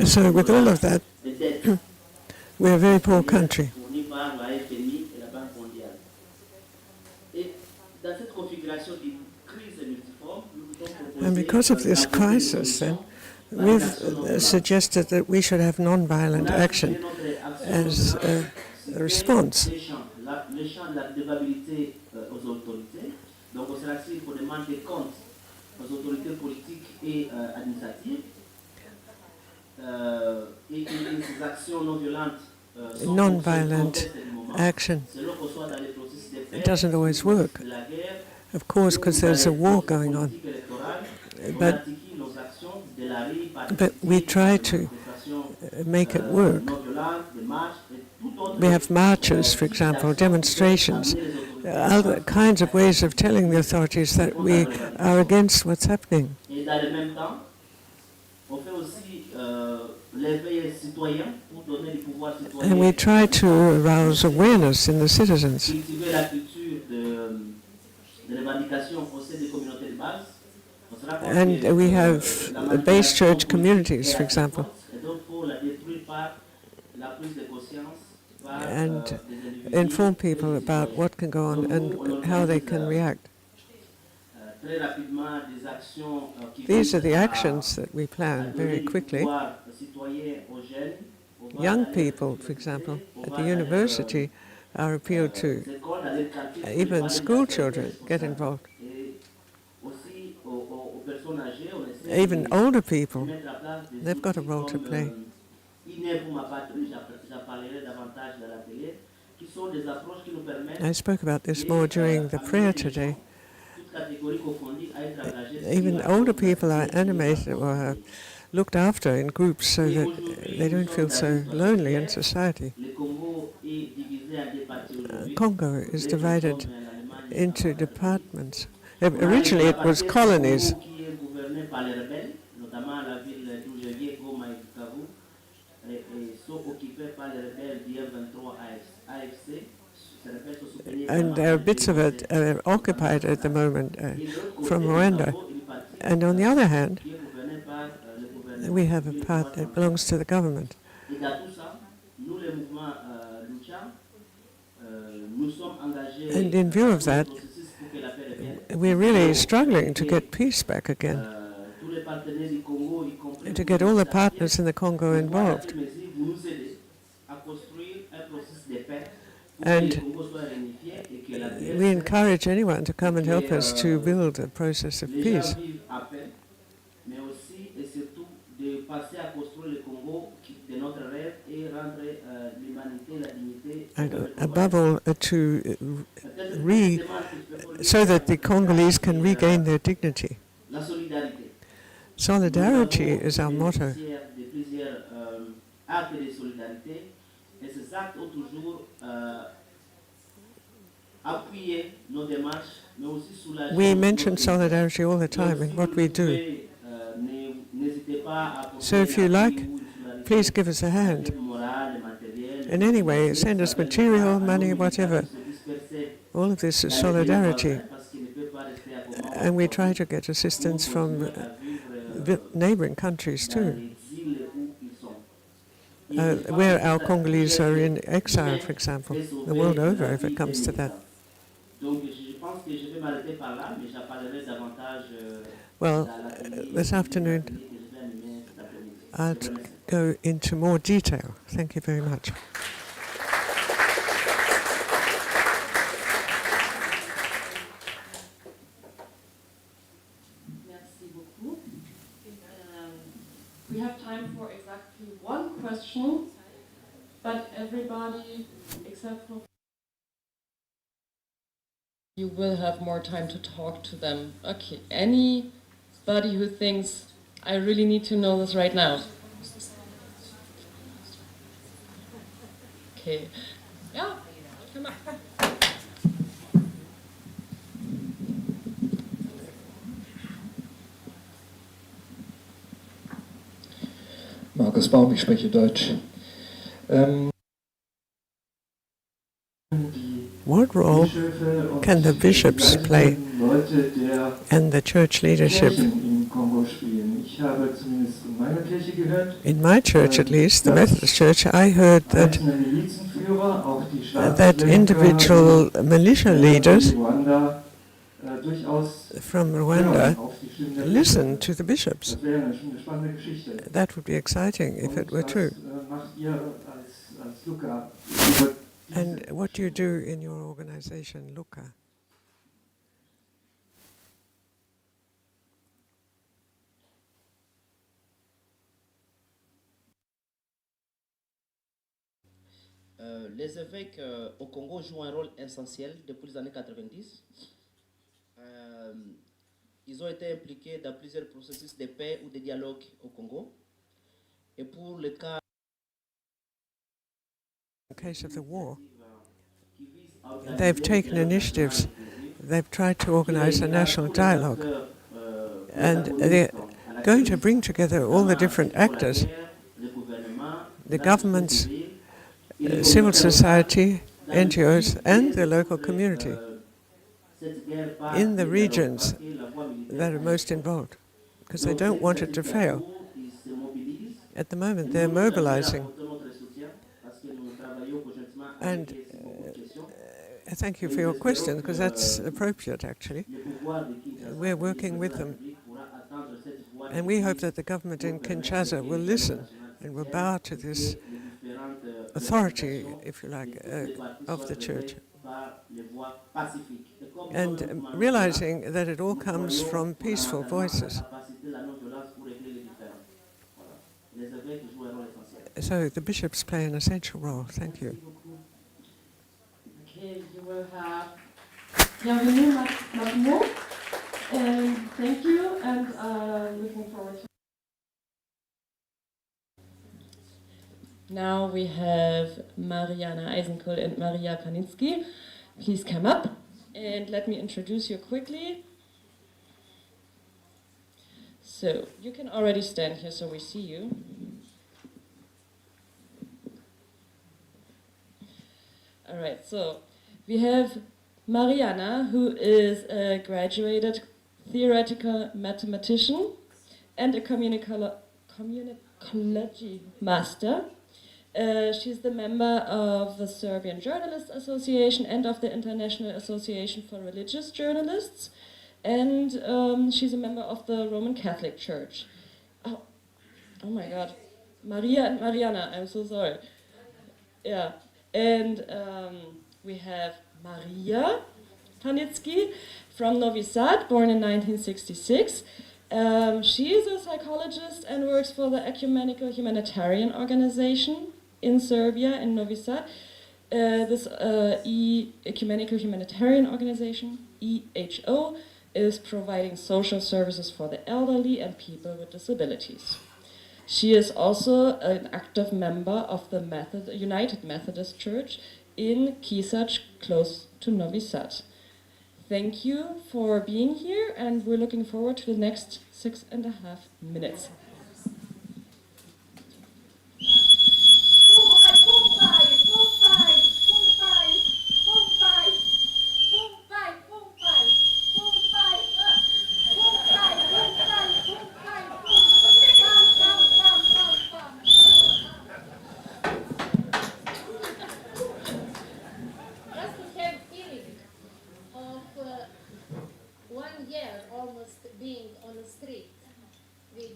So with all of that, we're a very poor country. And because of this crisis, then, we've suggested that we should have non-violent action as a response. Non-violent action doesn't always work, of course, because there's a war going on. But we try to make it work. We have marches, for example, demonstrations, other kinds of ways of telling the authorities that we are against what's happening. And we try to arouse awareness in the citizens. And we have base church communities, for example, and inform people about what can go on and how they can react. These are the actions that we plan very quickly. Young people, for example, at the university are appealed to. Even school children get involved. Even older people, they've got a role to play. I spoke about this more during the prayer today. Even older people are animated or are looked after in groups so that they don't feel so lonely in society. Congo is divided into departments. Originally it was colonies. And bits of it are occupied at the moment from Rwanda. And on the other hand, we have a part that belongs to the government. And in view of that, we're really struggling to get peace back again. to get all the partners in the Congo involved. And we encourage anyone to come and help us to build a process of peace. And above all, so that the Congolese can regain their dignity. Solidarity is our motto. We mention solidarity all the time in what we do. So if you like, please give us a hand. In any way, send us material, money, whatever. All of this is solidarity. And we try to get assistance from neighboring countries too, where our Congolese are in exile, for example, the world over, if it comes to that. Well, this afternoon I'll go into more detail. Thank you very much. We have time for exactly one question, but everybody except for you will have more time to talk to them. Okay, anybody who thinks I really need to know this right now? Okay, yeah, come on. Markus Baum, ich spreche Deutsch. What role can the bishops play and the church leadership? In my church, at least, the Methodist Church, I heard that individual militia leaders from Rwanda listen to the bishops. That would be exciting if it were true. And what do you do in your organization, Luca? Les évêques au Congo jouent un rôle essentiel depuis les années 90. Ils ont été impliqués dans plusieurs processus de paix ou de dialogue au Congo. Et pour le cas in case of the war, they've taken initiatives. They've tried to organize a national dialogue. And they're going to bring together all the different actors, the governments, civil society, NGOs, and the local community in the regions that are most involved, because they don't want it to fail. At the moment, they're mobilizing. And thank you for your question, because that's appropriate, actually. We're working with them. And we hope that the government in Kinshasa will listen and will bow to this authority, if you like, of the church. And realizing that it all comes from peaceful voices. So the bishops play an essential role. Thank you. Okay, you will have bienvenue Massimo, and thank you, and looking forward to. Now we have Mariana Eisenkohl and Maria Paninski. Please come up and let me introduce you quickly. So you can already stand here so we see you. All right, so we have Mariana, who is a graduated theoretical mathematician and a communicology master. She's the member of the Serbian Journalists Association and of the International Association for Religious Journalists, and she's a member of the Roman Catholic Church. Oh, oh my God, Maria and Mariana, I'm so sorry. Yeah, and we have Maria Panitsky from Novi Sad, born in 1966. She is a psychologist and works for the Ecumenical Humanitarian Organization in Serbia, in Novi Sad. This Ecumenical Humanitarian Organization, EHO, is providing social services for the elderly and people with disabilities. She is also an active member of the United Methodist Church in Kisac, close to Novi Sad. Thank you for being here, and we're looking forward to the next 6.5 minutes. Being on the street with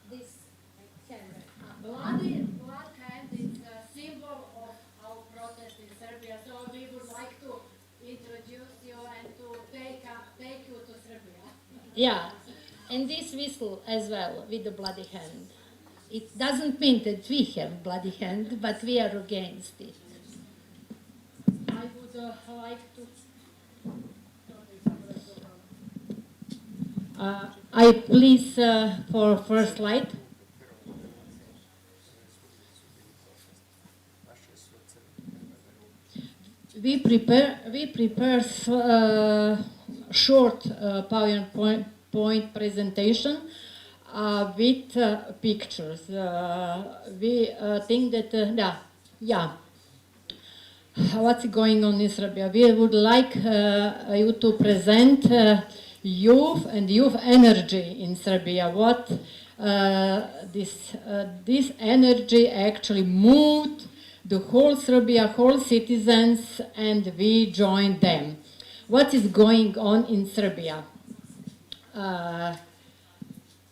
this hand. Blood hand is a symbol of our protest in Serbia, so we would like to introduce you and to take you to Serbia. Yeah, and this whistle as well with the bloody hand. It doesn't mean that we have bloody hand, but we are against it. I would like to... I please for first slide. We prepare short PowerPoint presentation with pictures. We think that what's going on in Serbia? We would like you to present youth and youth energy in Serbia. What this energy actually moved the whole Serbia, whole citizens, and we joined them. What is going on in Serbia?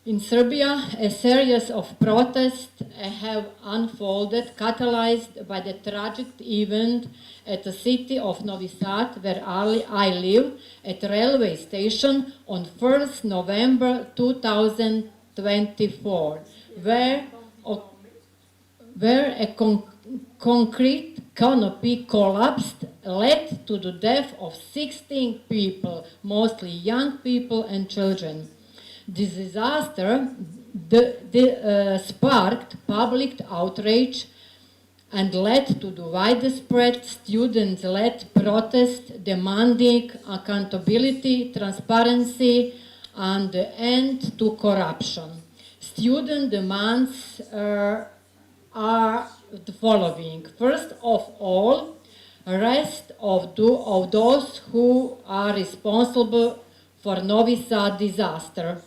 In Serbia, a series of protests have unfolded, catalyzed by the tragic event at the city of Novi Sad, where I live, at railway station on 1st November 2024, where a concrete canopy collapsed, led to the death of 16 people, mostly young people and children. This disaster sparked public outrage and led to the widespread student-led protest demanding accountability, transparency, and the end to corruption. Student demands are the following. First of all, arrest of those who are responsible for Novi Sad disaster.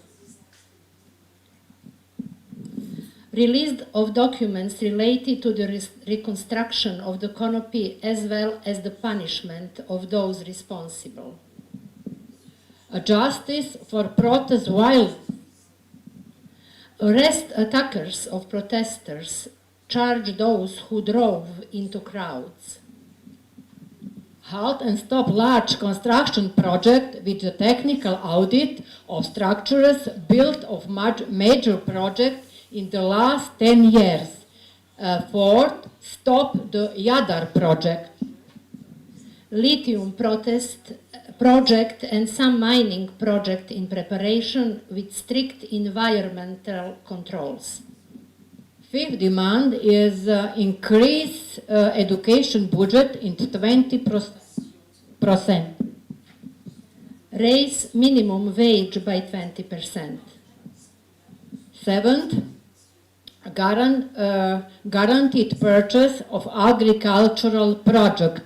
Release of documents related to the reconstruction of the canopy as well as the punishment of those responsible. A justice for protest violence. Arrest attackers of protesters. Charge those who drove into crowds. Halt and stop large construction project with a technical audit of structures built of major projects in the last 10 years. Fourth, stop the Jadar project. Lithium project and some mining project in preparation with strict environmental controls. Fifth demand is increase education budget in 20%. Raise minimum wage by 20%. Seventh, guaranteed purchase of agricultural product.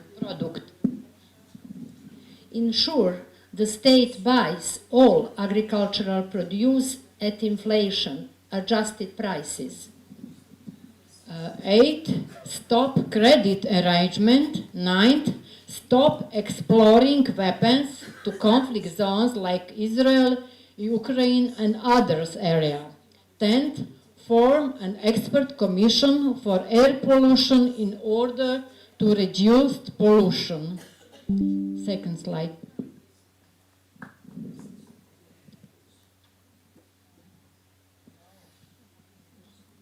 Ensure the state buys all agricultural produce at inflation, adjusted prices. 8. Stop credit arrangement. 9. Stop exploring weapons to conflict zones like Israel, Ukraine, and others area. 10. form an expert commission for air pollution in order to reduce pollution. Second slide.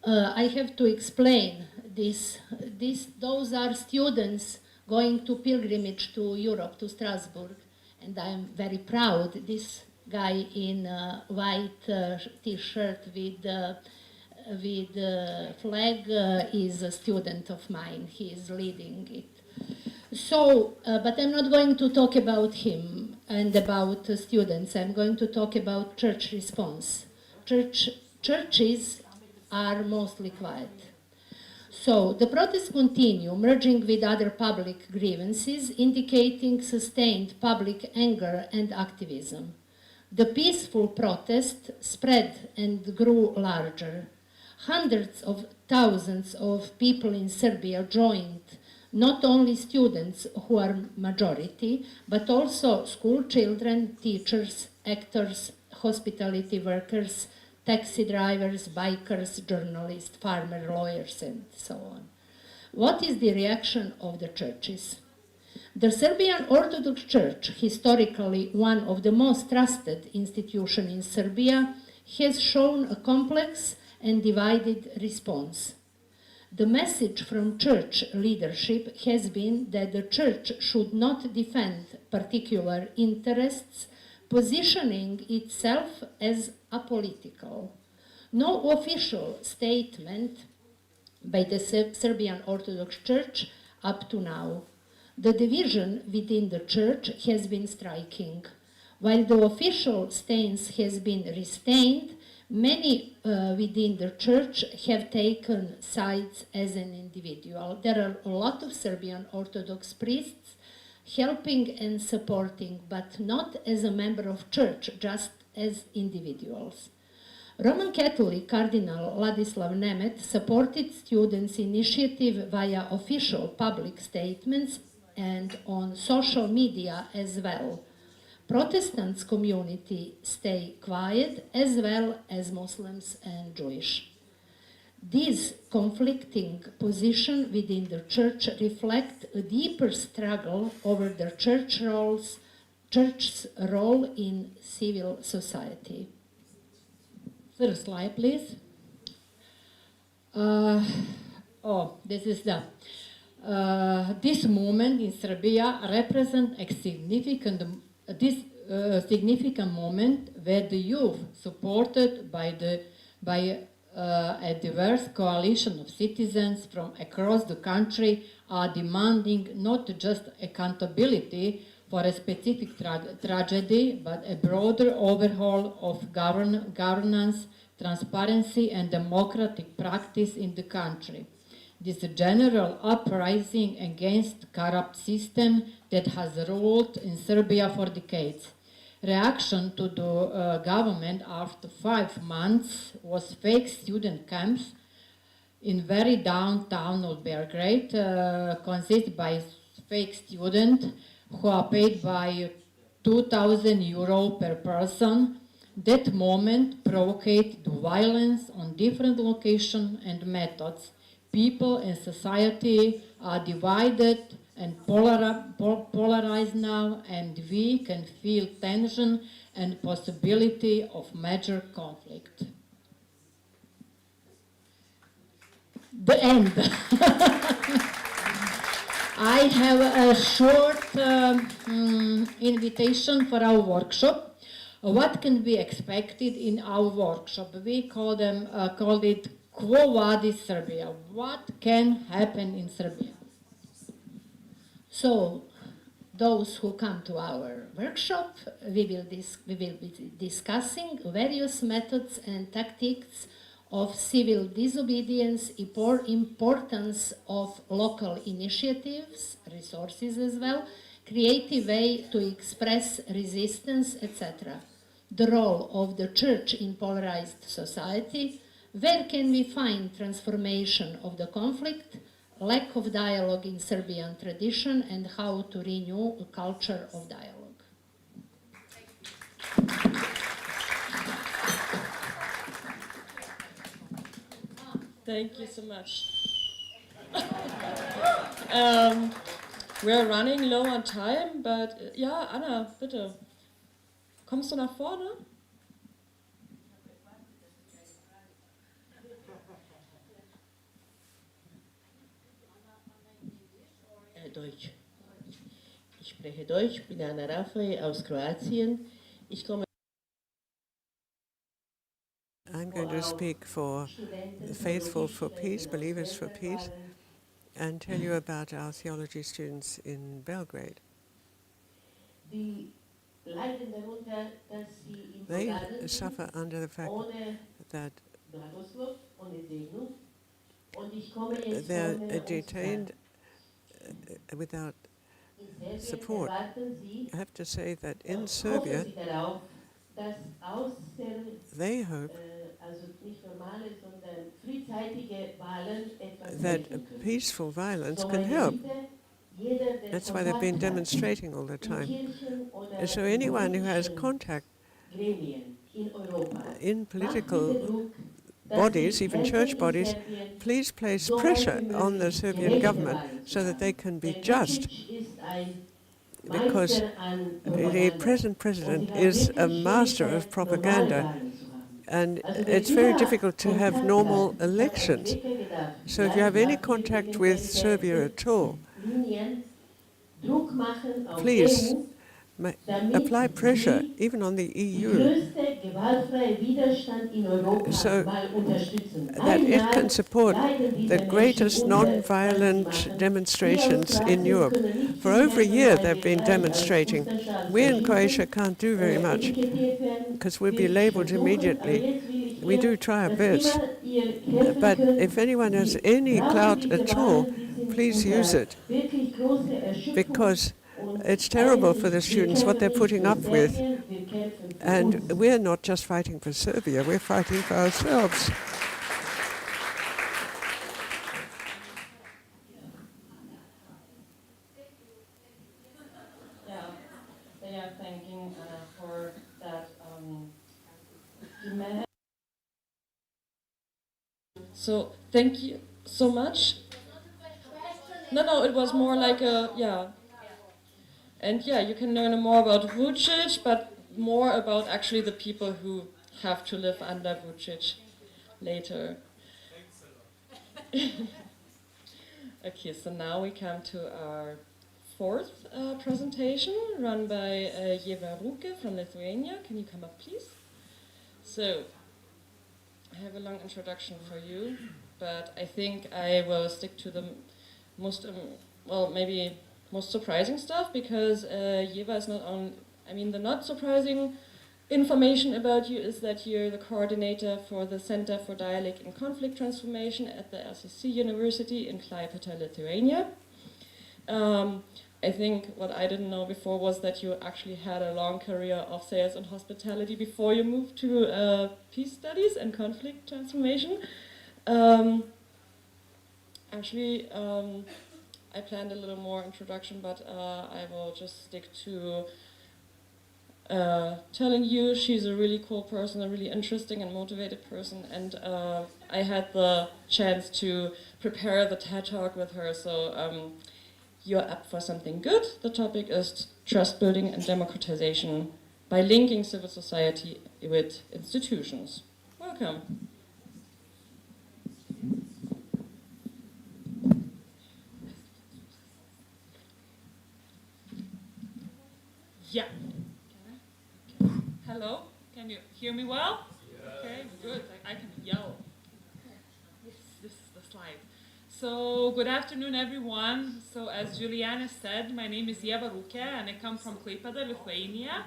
I have to explain this. Those are students going to pilgrimage to Europe, to Strasbourg, and I am very proud. This guy in white t-shirt with flag is a student of mine. He is leading it. So, but I'm not going to talk about him and about students. I'm going to talk about church response. Churches are mostly quiet. So the protests continue, merging with other public grievances, indicating sustained public anger and activism. The peaceful protest spread and grew larger. Hundreds of thousands of people in Serbia joined, not only students who are majority, but also school children, teachers, actors, hospitality workers, taxi drivers, bikers, journalists, farmers, lawyers, and so on. What is the reaction of the churches? The Serbian Orthodox Church, historically one of the most trusted institutions in Serbia, has shown a complex and divided response. The message from church leadership has been that the church should not defend particular interests, positioning itself as apolitical. No official statement by the Serbian Orthodox Church up to now. The division within the church has been striking. While the official stance has been restrained, many within the church have taken sides as an individual. There are a lot of Serbian Orthodox priests helping and supporting, but not as a member of church, just as individuals. Roman Catholic Cardinal Ladislav Nemet supported students' initiative via official public statements and on social media as well. Protestants community stay quiet as well as Muslims and Jewish. This conflicting position within the church reflect a deeper struggle over the church's role in civil society. Third slide, please. This is the this movement in Serbia represents a significant moment where the youth, supported by a diverse coalition of citizens from across the country, are demanding not just accountability for a specific tragedy, but a broader overhaul of governance, transparency, and democratic practice in the country. This general uprising against corrupt system that has ruled in Serbia for decades. Reaction to the government after 5 months was fake student camps in very downtown of Belgrade, consist by fake students who are paid by €2,000 per person. That moment provoked violence on different locations and methods. People and society are divided and polarized now, and we can feel tension and possibility of major conflict. The end. I have a short invitation for our workshop. What can be expected in our workshop? We called it Quo Vadis Serbia? What can happen in Serbia? So, those who come to our workshop, we will be discussing various methods and tactics of civil disobedience, importance of local initiatives, resources as well, creative way to express resistance, etc. The role of the church in polarized society, where can we find transformation of the conflict, lack of dialogue in Serbian tradition, and how to renew a culture of dialogue. Thank you so much. We're running low on time, but ja, Anna, bitte. Kommst du nach vorne? Deutsch. Ich spreche Deutsch, bin Anna Raffay aus Kroatien. Ich komme. I'm going to speak for the faithful for peace, believers for peace, and tell you about our theology students in Belgrade. They suffer under the fact that they're detained without support. I have to say that in Serbia, they hope that peaceful violence can help. That's why they've been demonstrating all the time. So anyone who has contact in political bodies, even church bodies, please place pressure on the Serbian government so that they can be just. Because the present president is a master of propaganda, and it's very difficult to have normal elections. So if you have any contact with Serbia at all, please apply pressure, even on the EU, so that it can support the greatest non-violent demonstrations in Europe. For over a year they've been demonstrating. We in Croatia can't do very much because we'll be labeled immediately. We do try our best. But if anyone has any clout at all, please use it, because it's terrible for the students what they're putting up with. And we're not just fighting for Serbia, we're fighting for ourselves. Yeah, they are thanking Anna for that demand. So thank you so much. No, it was more like a, yeah. And yeah, you can learn more about Vucic, but more about actually the people who have to live under Vucic later. Okay, so now we come to our fourth presentation, run by Jeva Ruke from Lithuania. Can you come up, please? So, I have a long introduction for you, but I think I will stick to the most, maybe most surprising stuff, because Jeva is not on. I mean, the not surprising information about you is that you're the coordinator for the Center for Dialogue and Conflict Transformation at the LCC University in Klaipėda, Lithuania. I think what I didn't know before was that you actually had a long career of sales and hospitality before you moved to peace studies and conflict transformation. Actually, I planned a little more introduction, but I will just stick to telling you she's a really cool person, a really interesting and motivated person, and I had the chance to prepare the TED Talk with her, so you're up for something good. The topic is trust building and democratization by linking civil society with institutions. Welcome. Yeah. Hello, can you hear me well? Yeah. Okay, good. I can yell. This is the slide. So, good afternoon, everyone. So, as Juliana said, my name is Jeva Ruke, and I come from Klaipėda, Lithuania,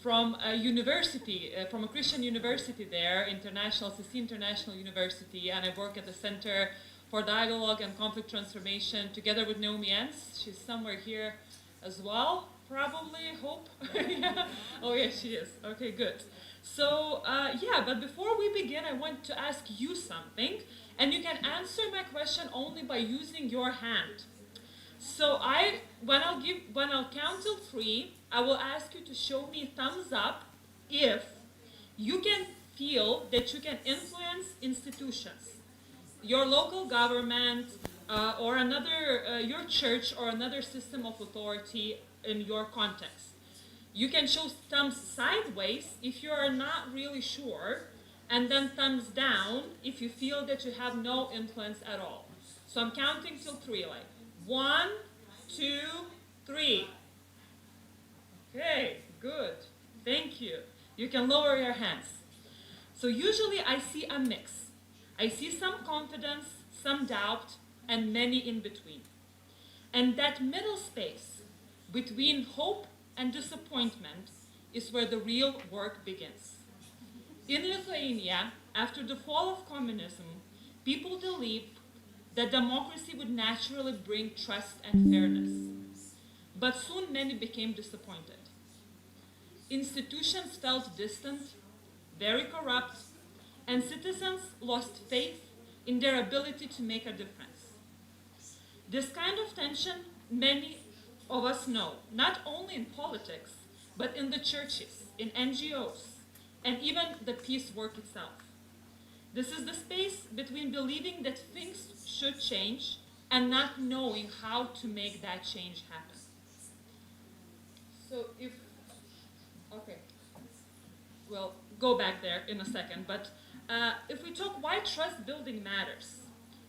from a university, from a Christian university there, CC International University, and I work at the Center for Dialogue and Conflict Transformation together with Naomi Enz. She's somewhere here as well. Probably, hope. Yeah. Oh yeah, she is. Okay, good. So yeah, but before we begin, I want to ask you something, and you can answer my question only by using your hand. So when I'll count till 3, I will ask you to show me thumbs up if you can feel that you can influence institutions. your local government or another, your church or another system of authority in your context. You can show thumbs sideways if you are not really sure, and then thumbs down if you feel that you have no influence at all. So I'm counting till 3, like 1, 2, 3. Okay, good. Thank you. You can lower your hands. So usually I see a mix. I see some confidence, some doubt, and many in between. And that middle space between hope and disappointment is where the real work begins. In Lithuania, after the fall of communism, people believed that democracy would naturally bring trust and fairness. But soon many became disappointed. Institutions felt distant, very corrupt, and citizens lost faith in their ability to make a difference. This kind of tension many of us know, not only in politics, but in the churches, in NGOs, and even the peace work itself. This is the space between believing that things should change and not knowing how to make that change happen. So okay, we'll go back there in a second, but if we talk why trust building matters,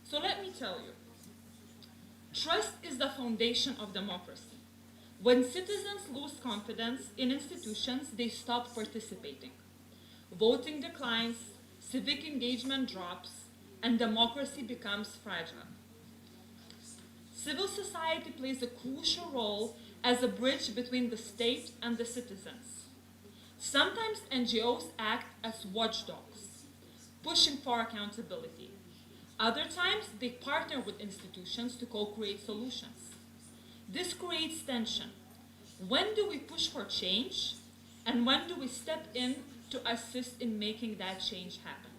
so let me tell you, trust is the foundation of democracy. When citizens lose confidence in institutions, they stop participating. Voting declines, civic engagement drops, and democracy becomes fragile. Civil society plays a crucial role as a bridge between the state and the citizens. Sometimes NGOs act as watchdogs, pushing for accountability. Other times, they partner with institutions to co-create solutions. This creates tension. When do we push for change? And when do we step in to assist in making that change happen?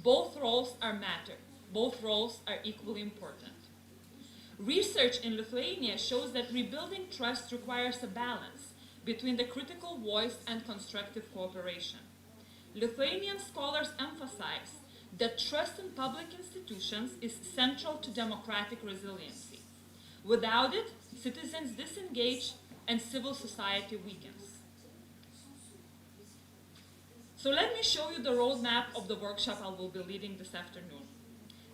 Both roles matter. Both roles are equally important. Research in Lithuania shows that rebuilding trust requires a balance between the critical voice and constructive cooperation. Lithuanian scholars emphasize that trust in public institutions is central to democratic resiliency. Without it, citizens disengage and civil society weakens. So let me show you the roadmap of the workshop I will be leading this afternoon.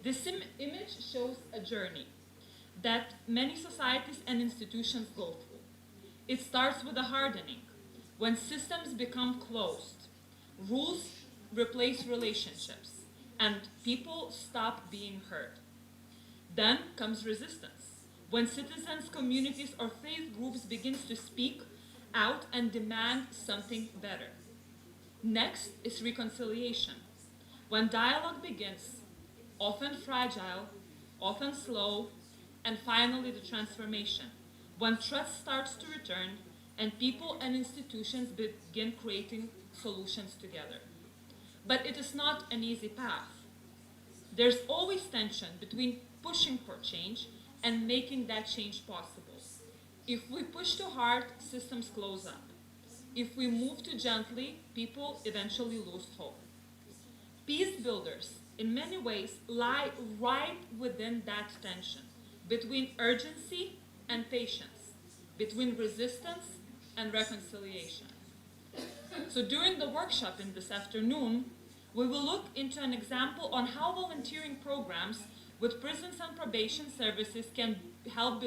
This image shows a journey that many societies and institutions go through. It starts with a hardening, when systems become closed, rules replace relationships, and people stop being heard. Then comes resistance, when citizens, communities, or faith groups begin to speak out and demand something better. Next is reconciliation, when dialogue begins, often fragile, often slow, and finally the transformation, when trust starts to return and people and institutions begin creating solutions together. But it is not an easy path. There's always tension between pushing for change and making that change possible. If we push too hard, systems close up. If we move too gently, people eventually lose hope. Peace builders, in many ways, lie right within that tension, between urgency and patience, between resistance and reconciliation. So during the workshop in this afternoon, we will look into an example on how volunteering programs with prisons and probation services can help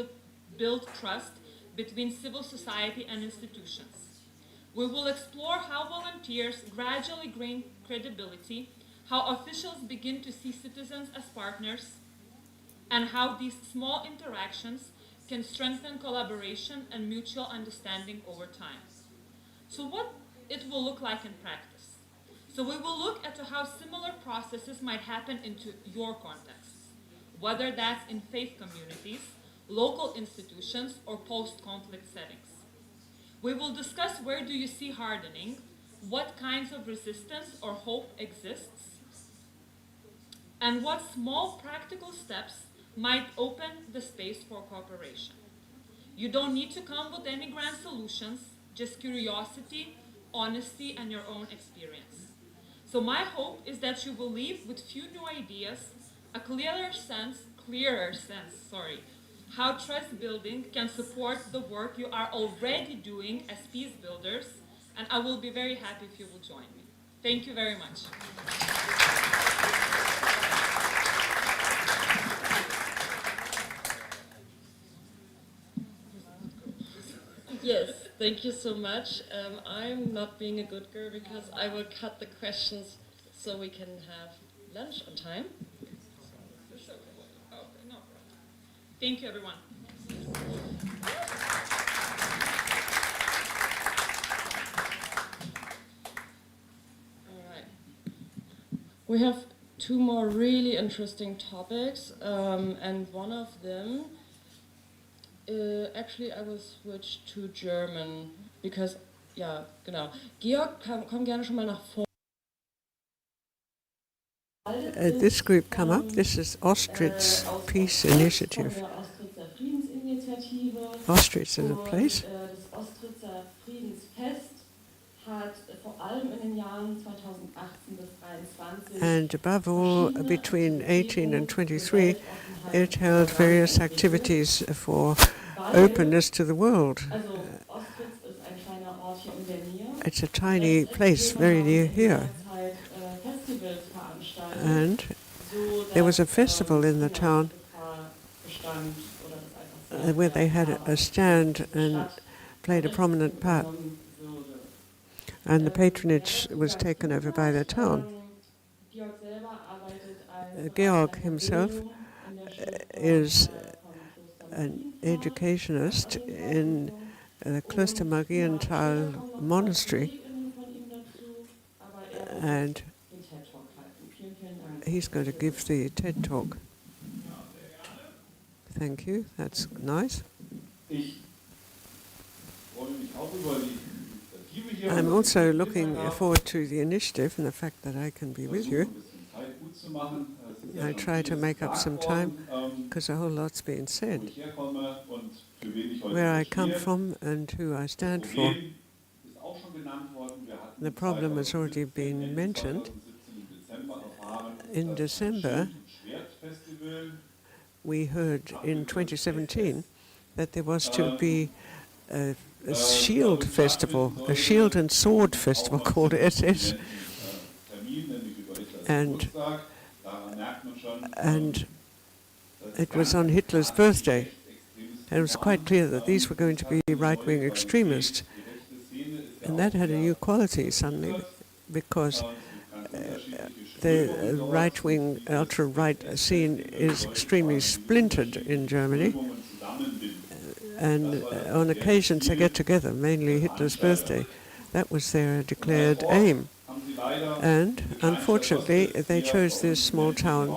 build trust between civil society and institutions. We will explore how volunteers gradually gain credibility, how officials begin to see citizens as partners, and how these small interactions can strengthen collaboration and mutual understanding over time. So what it will look like in practice. So we will look at how similar processes might happen into your contexts, whether that's in faith communities, local institutions, or post-conflict settings. We will discuss where do you see hardening, what kinds of resistance or hope exists, and what small practical steps might open the space for cooperation. You don't need to come with any grand solutions, just curiosity, honesty, and your own experience. So my hope is that you will leave with few new ideas, a clearer sense, how trust building can support the work you are already doing as peace builders, and I will be very happy if you will join me. Thank you very much. Yes, thank you so much. I'm not being a good girl because I will cut the questions so we can have lunch on time. Thank you, everyone. All right. We have two more really interesting topics, and one of them, actually I will switch to German, because, ja, genau. Georg, komm gerne schon mal nach vorne. This group come up. This is Ostritz Peace Initiative. Ostritz is a place. And above all, between 18 and 23, it held various activities for openness to the world. It's a tiny place very near here. And there was a festival in the town where they had a stand and played a prominent part. And the patronage was taken over by the town. Georg himself is an educationist in the Kloster Marienthal Monastery, and he's going to give the TED Talk. Thank you, that's nice. I'm also looking forward to the initiative and the fact that I can be with you. I try to make up some time because a whole lot's been said. Where I come from and who I stand for. The problem has already been mentioned. In December, we heard in 2017 that there was to be a shield festival, a shield and sword festival called SS. And it was on Hitler's birthday. And it was quite clear that these were going to be right-wing extremists. And that had a new quality suddenly, because the right-wing, ultra-right scene is extremely splintered in Germany. And on occasions they get together, mainly Hitler's birthday. That was their declared aim. And unfortunately, they chose this small town,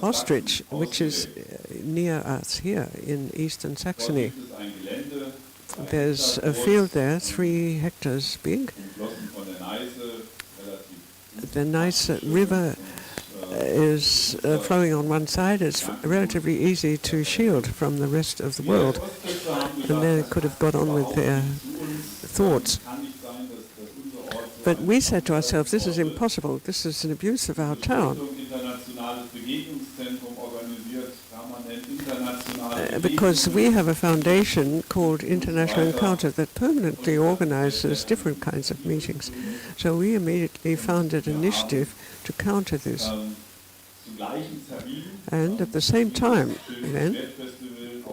Ostritz, which is near us here in eastern Saxony. There's a field there, 3 hectares big. The Neisse River is flowing on one side. It's relatively easy to shield from the rest of the world. And they could have got on with their thoughts. But we said to ourselves, this is impossible. This is an abuse of our town. Because we have a foundation called International Encounter that permanently organizes different kinds of meetings. So we immediately founded an initiative to counter this. And at the same time, then,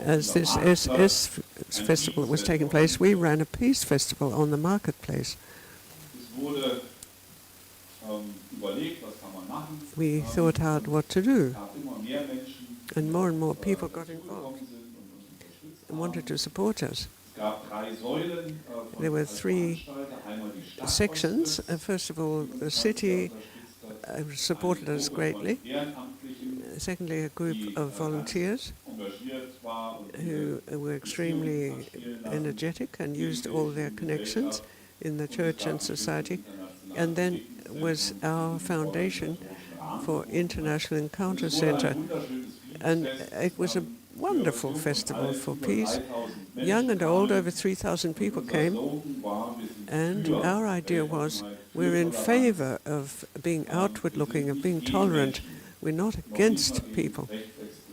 as this SS festival was taking place, we ran a peace festival on the marketplace. We thought out what to do, and more people got involved and wanted to support us. There were 3 sections. First of all, the city supported us greatly. Secondly, a group of volunteers who were extremely energetic and used all their connections in the church and society. And then was our foundation for International Encounter Center. And it was a wonderful festival for peace. Young and old, over 3,000 people came. And our idea was, we're in favor of being outward-looking, of being tolerant. We're not against people,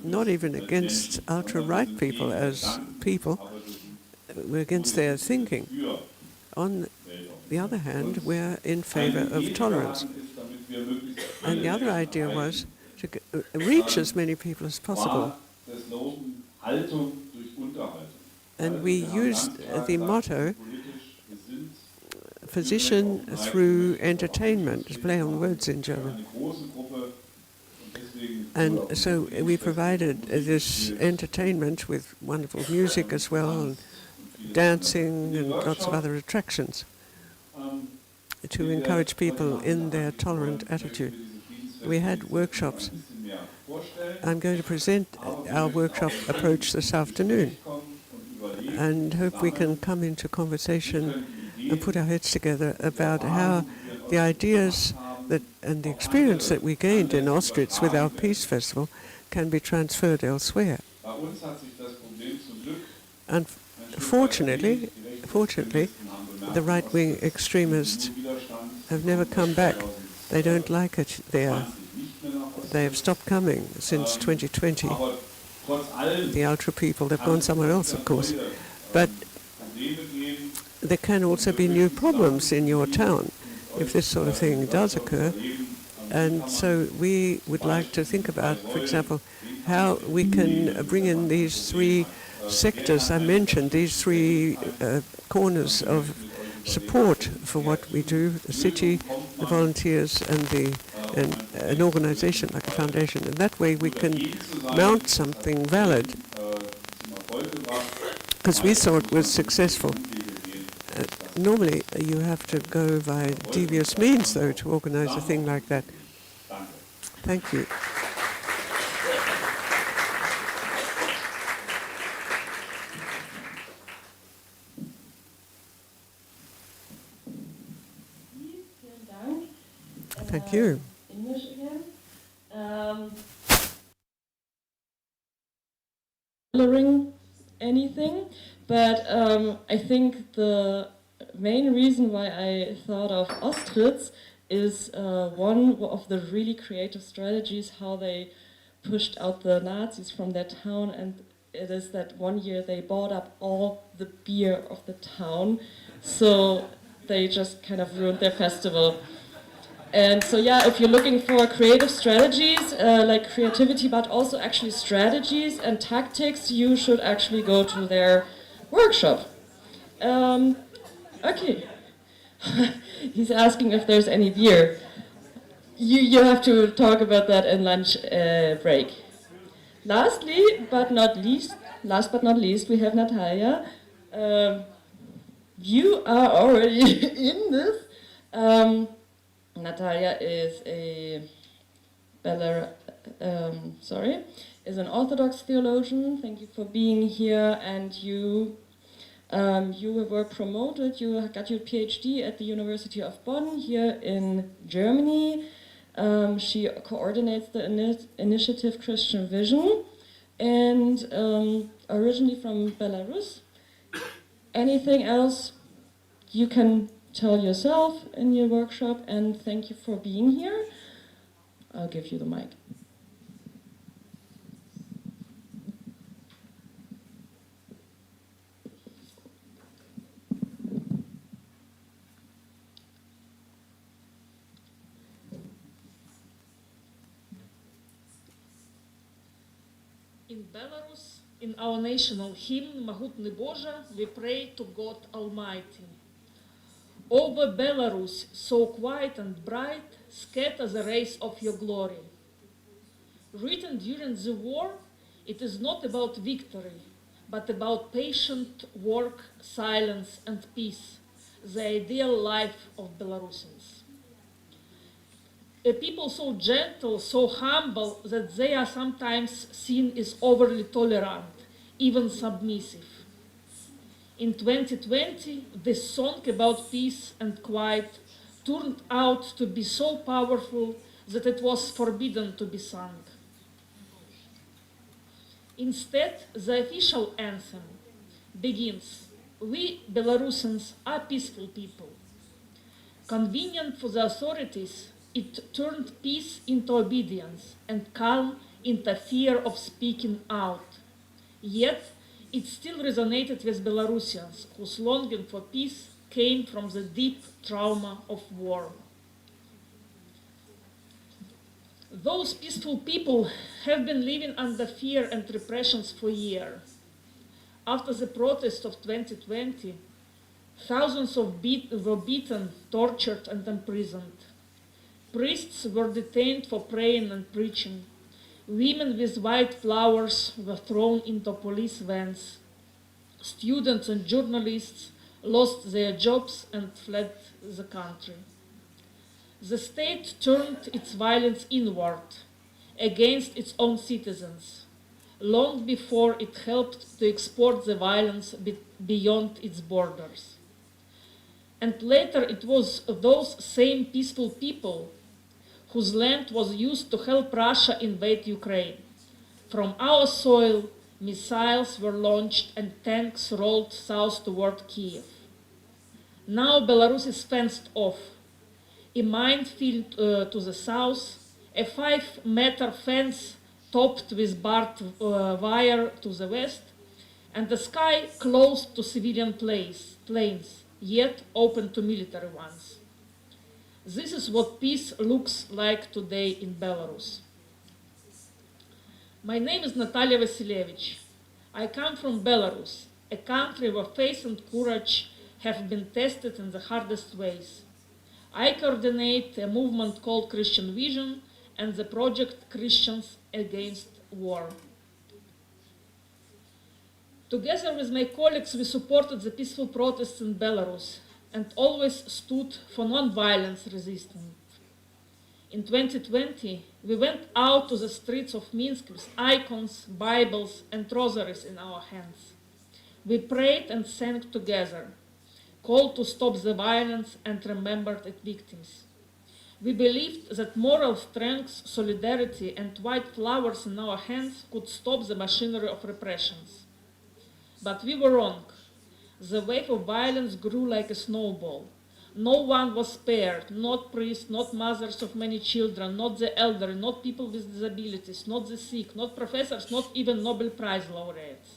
not even against ultra-right people as people. We're against their thinking. On the other hand, we're in favor of tolerance. And the other idea was to reach as many people as possible. And we used the motto, physician through entertainment, to play on words in German. And so we provided this entertainment with wonderful music as well, and dancing and lots of other attractions to encourage people in their tolerant attitude. We had workshops. I'm going to present our workshop approach this afternoon and hope we can come into conversation and put our heads together about how the ideas that and the experience that we gained in Auschwitz with our peace festival can be transferred elsewhere. And fortunately, the right-wing extremists have never come back. They don't like it there. They have stopped coming since 2020. The ultra people, they've gone somewhere else, of course. But there can also be new problems in your town if this sort of thing does occur. And so we would like to think about, for example, how we can bring in these three sectors I mentioned, these three corners of support for what we do, the city, the volunteers, and an organization like a foundation. And that way we can mount something valid, because we saw it was successful. Normally you have to go by devious means, though, to organize a thing like that. Thank you. Thank you. English again. Coloring anything, but I think the main reason why I thought of Auschwitz is one of the really creative strategies how they pushed out the Nazis from their town, and it is that one year they bought up all the beer of the town, so they just kind of ruined their festival. And so yeah, if you're looking for creative strategies, like creativity, but also actually strategies and tactics, you should actually go to their workshop. Okay. He's asking if there's any beer. You have to talk about that in lunch break. Last but not least, we have Natalia. You are already in this. Natalia is is an Orthodox theologian. Thank you for being here, and you were promoted. You got your PhD at the University of Bonn here in Germany. She coordinates the initiative Christian Vision, and originally from Belarus. Anything else you can tell yourself in your workshop, and thank you for being here. I'll give you the mic. In Belarus, in our national hymn, Mahutny Boże, we pray to God Almighty. Over Belarus, so quiet and bright, scatter the rays of your glory. Written during the war, it is not about victory, but about patient work, silence, and peace, the ideal life of Belarusians. A people so gentle, so humble, that they are sometimes seen as overly tolerant, even submissive. In 2020, this song about peace and quiet turned out to be so powerful that it was forbidden to be sung. Instead, the official anthem begins, "We Belarusians are peaceful people." Convenient for the authorities, it turned peace into obedience and calm into fear of speaking out. Yet, it still resonated with Belarusians whose longing for peace came from the deep trauma of war. Those peaceful people have been living under fear and repressions for years. After the protests of 2020, thousands were beaten, tortured, and imprisoned. Priests were detained for praying and preaching. Women with white flowers were thrown into police vans. Students and journalists lost their jobs and fled the country. The state turned its violence inward, against its own citizens, long before it helped to export the violence beyond its borders. And later it was those same peaceful people whose land was used to help Russia invade Ukraine. From our soil, missiles were launched and tanks rolled south toward Kiev. Now Belarus is fenced off. A minefield to the south, a 5-meter fence topped with barbed wire to the west, and the sky closed to civilian planes, yet open to military ones. This is what peace looks like today in Belarus. My name is Natalia Vasilevich. I come from Belarus, a country where faith and courage have been tested in the hardest ways. I coordinate a movement called Christian Vision and the project Christians Against War. Together with my colleagues, we supported the peaceful protests in Belarus and always stood for non-violence resistance. In 2020, we went out to the streets of Minsk with icons, Bibles, and rosaries in our hands. We prayed and sang together, called to stop the violence and remembered its victims. We believed that moral strength, solidarity, and white flowers in our hands could stop the machinery of repressions. But we were wrong. The wave of violence grew like a snowball. No one was spared, not priests, not mothers of many children, not the elderly, not people with disabilities, not the sick, not professors, not even Nobel Prize laureates.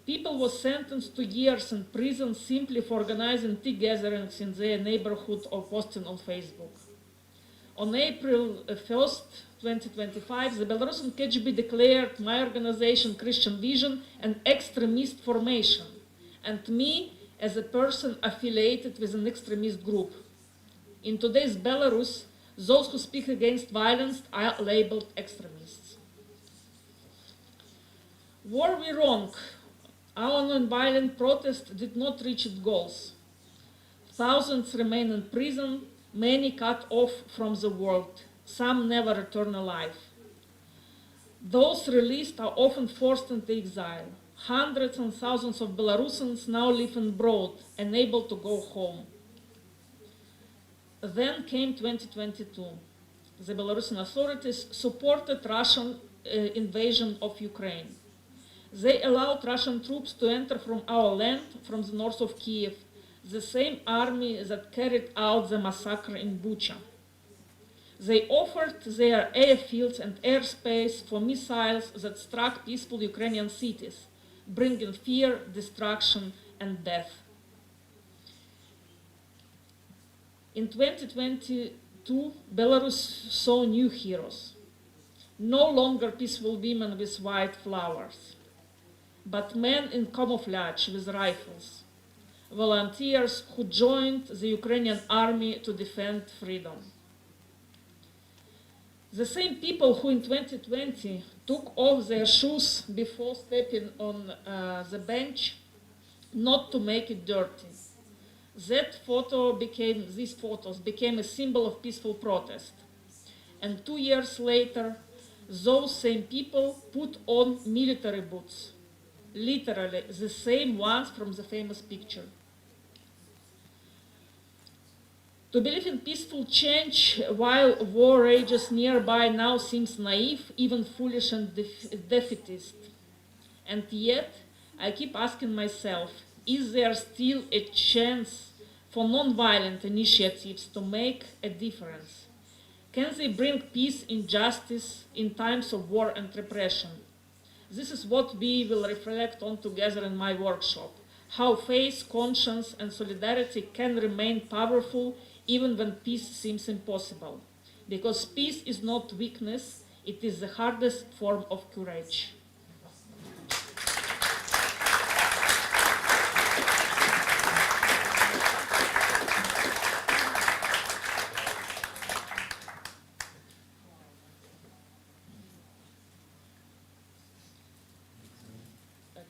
People were sentenced to years in prison simply for organizing tea gatherings in their neighborhood or posting on Facebook. On April 1st, 2025, the Belarusian KGB declared my organization Christian Vision an extremist formation, and me as a person affiliated with an extremist group. In today's Belarus, those who speak against violence are labeled extremists. Were we wrong? Our non-violent protest did not reach its goals. Thousands remain in prison, many cut off from the world, some never return alive. Those released are often forced into exile. Hundreds and thousands of Belarusians now live abroad, unable to go home. Then came 2022. The Belarusian authorities supported Russian invasion of Ukraine. They allowed Russian troops to enter from our land, from the north of Kiev, the same army that carried out the massacre in Bucha. They offered their airfields and airspace for missiles that struck peaceful Ukrainian cities, bringing fear, destruction, and death. In 2022, Belarus saw new heroes. No longer peaceful women with white flowers, but men in camouflage with rifles, volunteers who joined the Ukrainian army to defend freedom. The same people who in 2020 took off their shoes before stepping on the bench, not to make it dirty. These photos became a symbol of peaceful protest. And 2 years later, those same people put on military boots, literally the same ones from the famous picture. To believe in peaceful change while war rages nearby now seems naive, even foolish and defeatist. And yet, I keep asking myself, is there still a chance for non-violent initiatives to make a difference? Can they bring peace and justice in times of war and repression? This is what we will reflect on together in my workshop. How faith, conscience, and solidarity can remain powerful even when peace seems impossible. Because peace is not weakness, it is the hardest form of courage.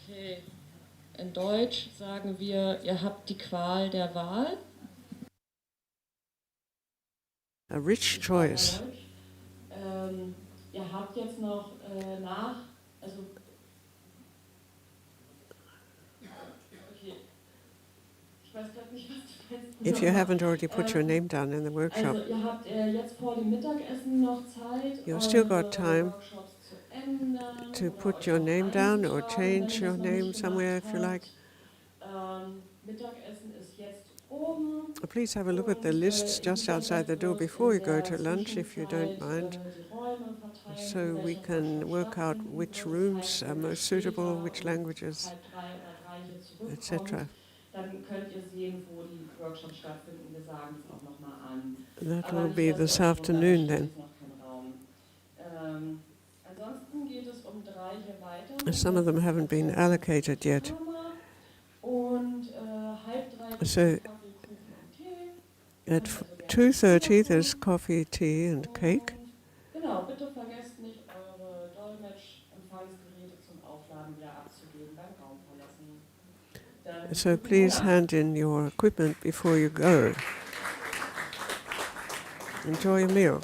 Okay, in Deutsch sagen wir, ihr habt die Qual der Wahl. A rich choice. Ihr habt jetzt noch also okay, ich weiß gerade nicht, was du meinst. If you haven't already put your name down in the workshop, Also ihr habt jetzt vor dem Mittagessen noch Zeit, you've still got eure time Workshops zu ändern, to oder put euch your noch name down or einzutragen, change wenn ihr your das noch name nicht somewhere gemacht if you like. habt. Mittagessen ist jetzt oben. Please have a look at the lists just outside the door before you go to lunch, if you don't mind, so we can work out which rooms are most suitable, which languages, etc. That will be this afternoon then. Some of them haven't been allocated yet. So at 2:30 there's coffee, tea and cake. Genau, bitte vergesst nicht, eure Dolmetsch-Empfangsgeräte zum Aufladen wieder abzugeben beim Raum verlassen. So please hand in your equipment before you go. Enjoy your meal.